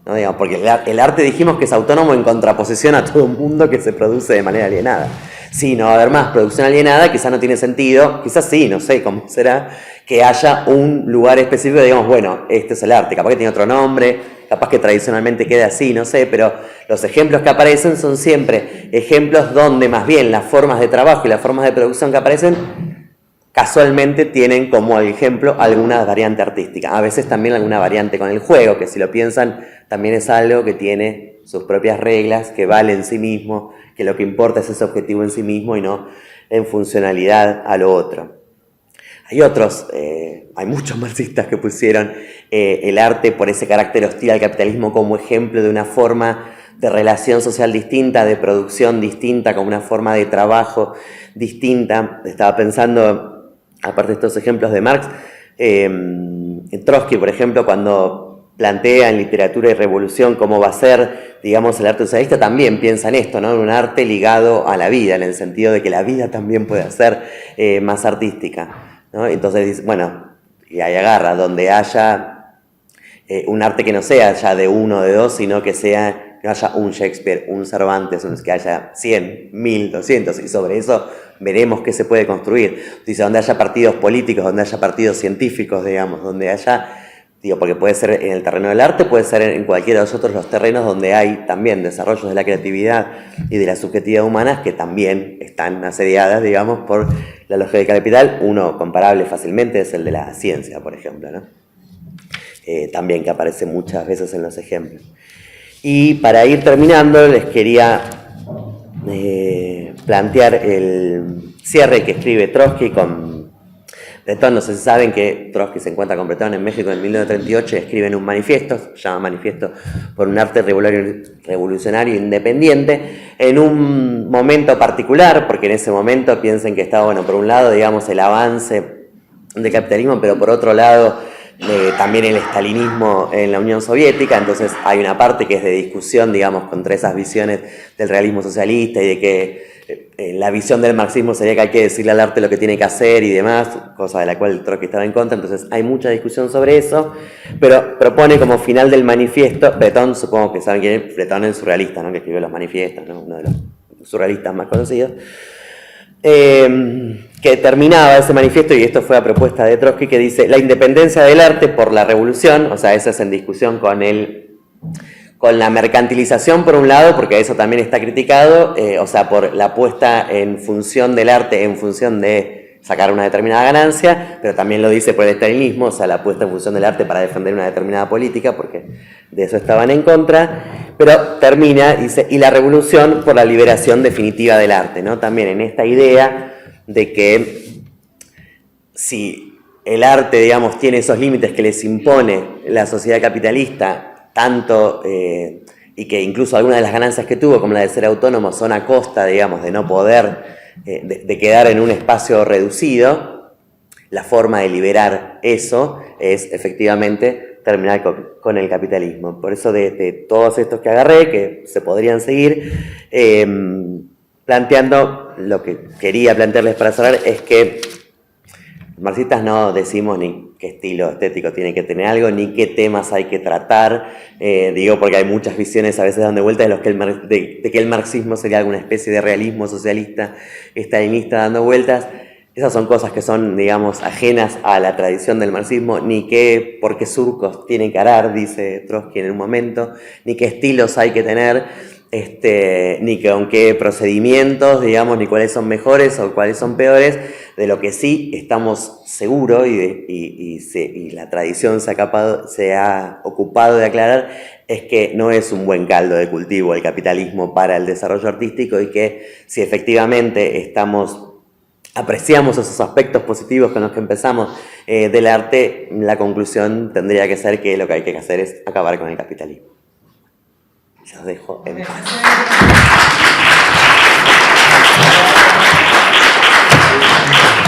¿no? Digamos, porque el arte dijimos que es autónomo en contraposición a todo un mundo que se produce de manera alienada. Sí, no va a haber más producción alienada, quizás no tiene sentido, quizás sí, no sé cómo será, que haya un lugar específico, digamos, bueno, este es el arte, capaz que tiene otro nombre, capaz que tradicionalmente quede así, no sé, pero los ejemplos que aparecen son siempre ejemplos donde más bien las formas de trabajo y las formas de producción que aparecen casualmente tienen como ejemplo alguna variante artística, a veces también alguna variante con el juego, que si lo piensan también es algo que tiene sus propias reglas, que vale en sí mismo, que lo que importa es ese objetivo en sí mismo y no en funcionalidad a lo otro. Hay muchos marxistas que pusieron el arte por ese carácter hostil al capitalismo como ejemplo de una forma de relación social distinta, de producción distinta, como una forma de trabajo distinta. Estaba pensando, aparte de estos ejemplos de Marx, en Trotsky, por ejemplo, cuando plantea en Literatura y Revolución cómo va a ser, digamos, el arte socialista, también piensa en esto, ¿no? En un arte ligado a la vida, en el sentido de que la vida también puede ser más artística, ¿no? Entonces dice, bueno, y ahí agarra, donde haya un arte que no sea ya de uno o de dos, sino que sea no haya un Shakespeare, un Cervantes, que haya 100, 1000, 200, y sobre eso veremos qué se puede construir. Dice, donde haya partidos políticos, donde haya partidos científicos, digamos, donde haya, digo, porque puede ser en el terreno del arte, puede ser en cualquiera de los otros los terrenos donde hay también desarrollos de la creatividad y de la subjetividad humanas que también están asediadas, digamos, por la lógica del capital. Uno comparable fácilmente es el de la ciencia, por ejemplo, ¿no? También que aparece muchas veces en los ejemplos. Y para ir terminando, les quería plantear el cierre que escribe Trotsky con Breton. No sé si saben que Trotsky se encuentra con Breton en México en 1938 y escriben un manifiesto, se llama Manifiesto por un arte revolucionario independiente, en un momento particular, porque en ese momento piensen que estaba, bueno, por un lado, digamos, el avance del capitalismo, pero por otro lado, también el estalinismo en la Unión Soviética. Entonces hay una parte que es de discusión, digamos, contra esas visiones del realismo socialista y de que la visión del marxismo sería que hay que decirle al arte lo que tiene que hacer y demás, cosa de la cual Trotsky estaba en contra. Entonces hay mucha discusión sobre eso, pero propone como final del manifiesto, Breton, supongo que saben quién es, Breton es el surrealista, ¿no?, que escribió los manifiestos, ¿no?, uno de los surrealistas más conocidos. Que terminaba ese manifiesto, y esto fue a propuesta de Trotsky, que dice: la independencia del arte por la revolución, o sea, eso es en discusión con la mercantilización por un lado, porque eso también está criticado, o sea, por la puesta en función del arte en función de sacar una determinada ganancia, pero también lo dice por el estalinismo, o sea, la puesta en función del arte para defender una determinada política, porque de eso estaban en contra. Pero termina, dice, y la revolución por la liberación definitiva del arte, ¿no? También en esta idea de que si el arte, digamos, tiene esos límites que les impone la sociedad capitalista, tanto, y que incluso algunas de las ganancias que tuvo, como la de ser autónomo, son a costa, digamos, de no poder, de quedar en un espacio reducido, la forma de liberar eso es efectivamente terminar con el capitalismo. Por eso de todos estos que agarré, que se podrían seguir, planteando, lo que quería plantearles para cerrar es que los marxistas no decimos ni qué estilo estético tiene que tener algo, ni qué temas hay que tratar, digo porque hay muchas visiones a veces dando vueltas de, de que el marxismo sería alguna especie de realismo socialista, estalinista dando vueltas. Esas son cosas que son, digamos, ajenas a la tradición del marxismo, ni por qué surcos tienen que arar, dice Trotsky en un momento, ni qué estilos hay que tener, ni con qué procedimientos, digamos, ni cuáles son mejores o cuáles son peores. De lo que sí estamos seguros y la tradición se ha ocupado de aclarar es que no es un buen caldo de cultivo el capitalismo para el desarrollo artístico, y que si efectivamente apreciamos esos aspectos positivos con los que empezamos del arte, la conclusión tendría que ser que lo que hay que hacer es acabar con el capitalismo. Ya os dejo en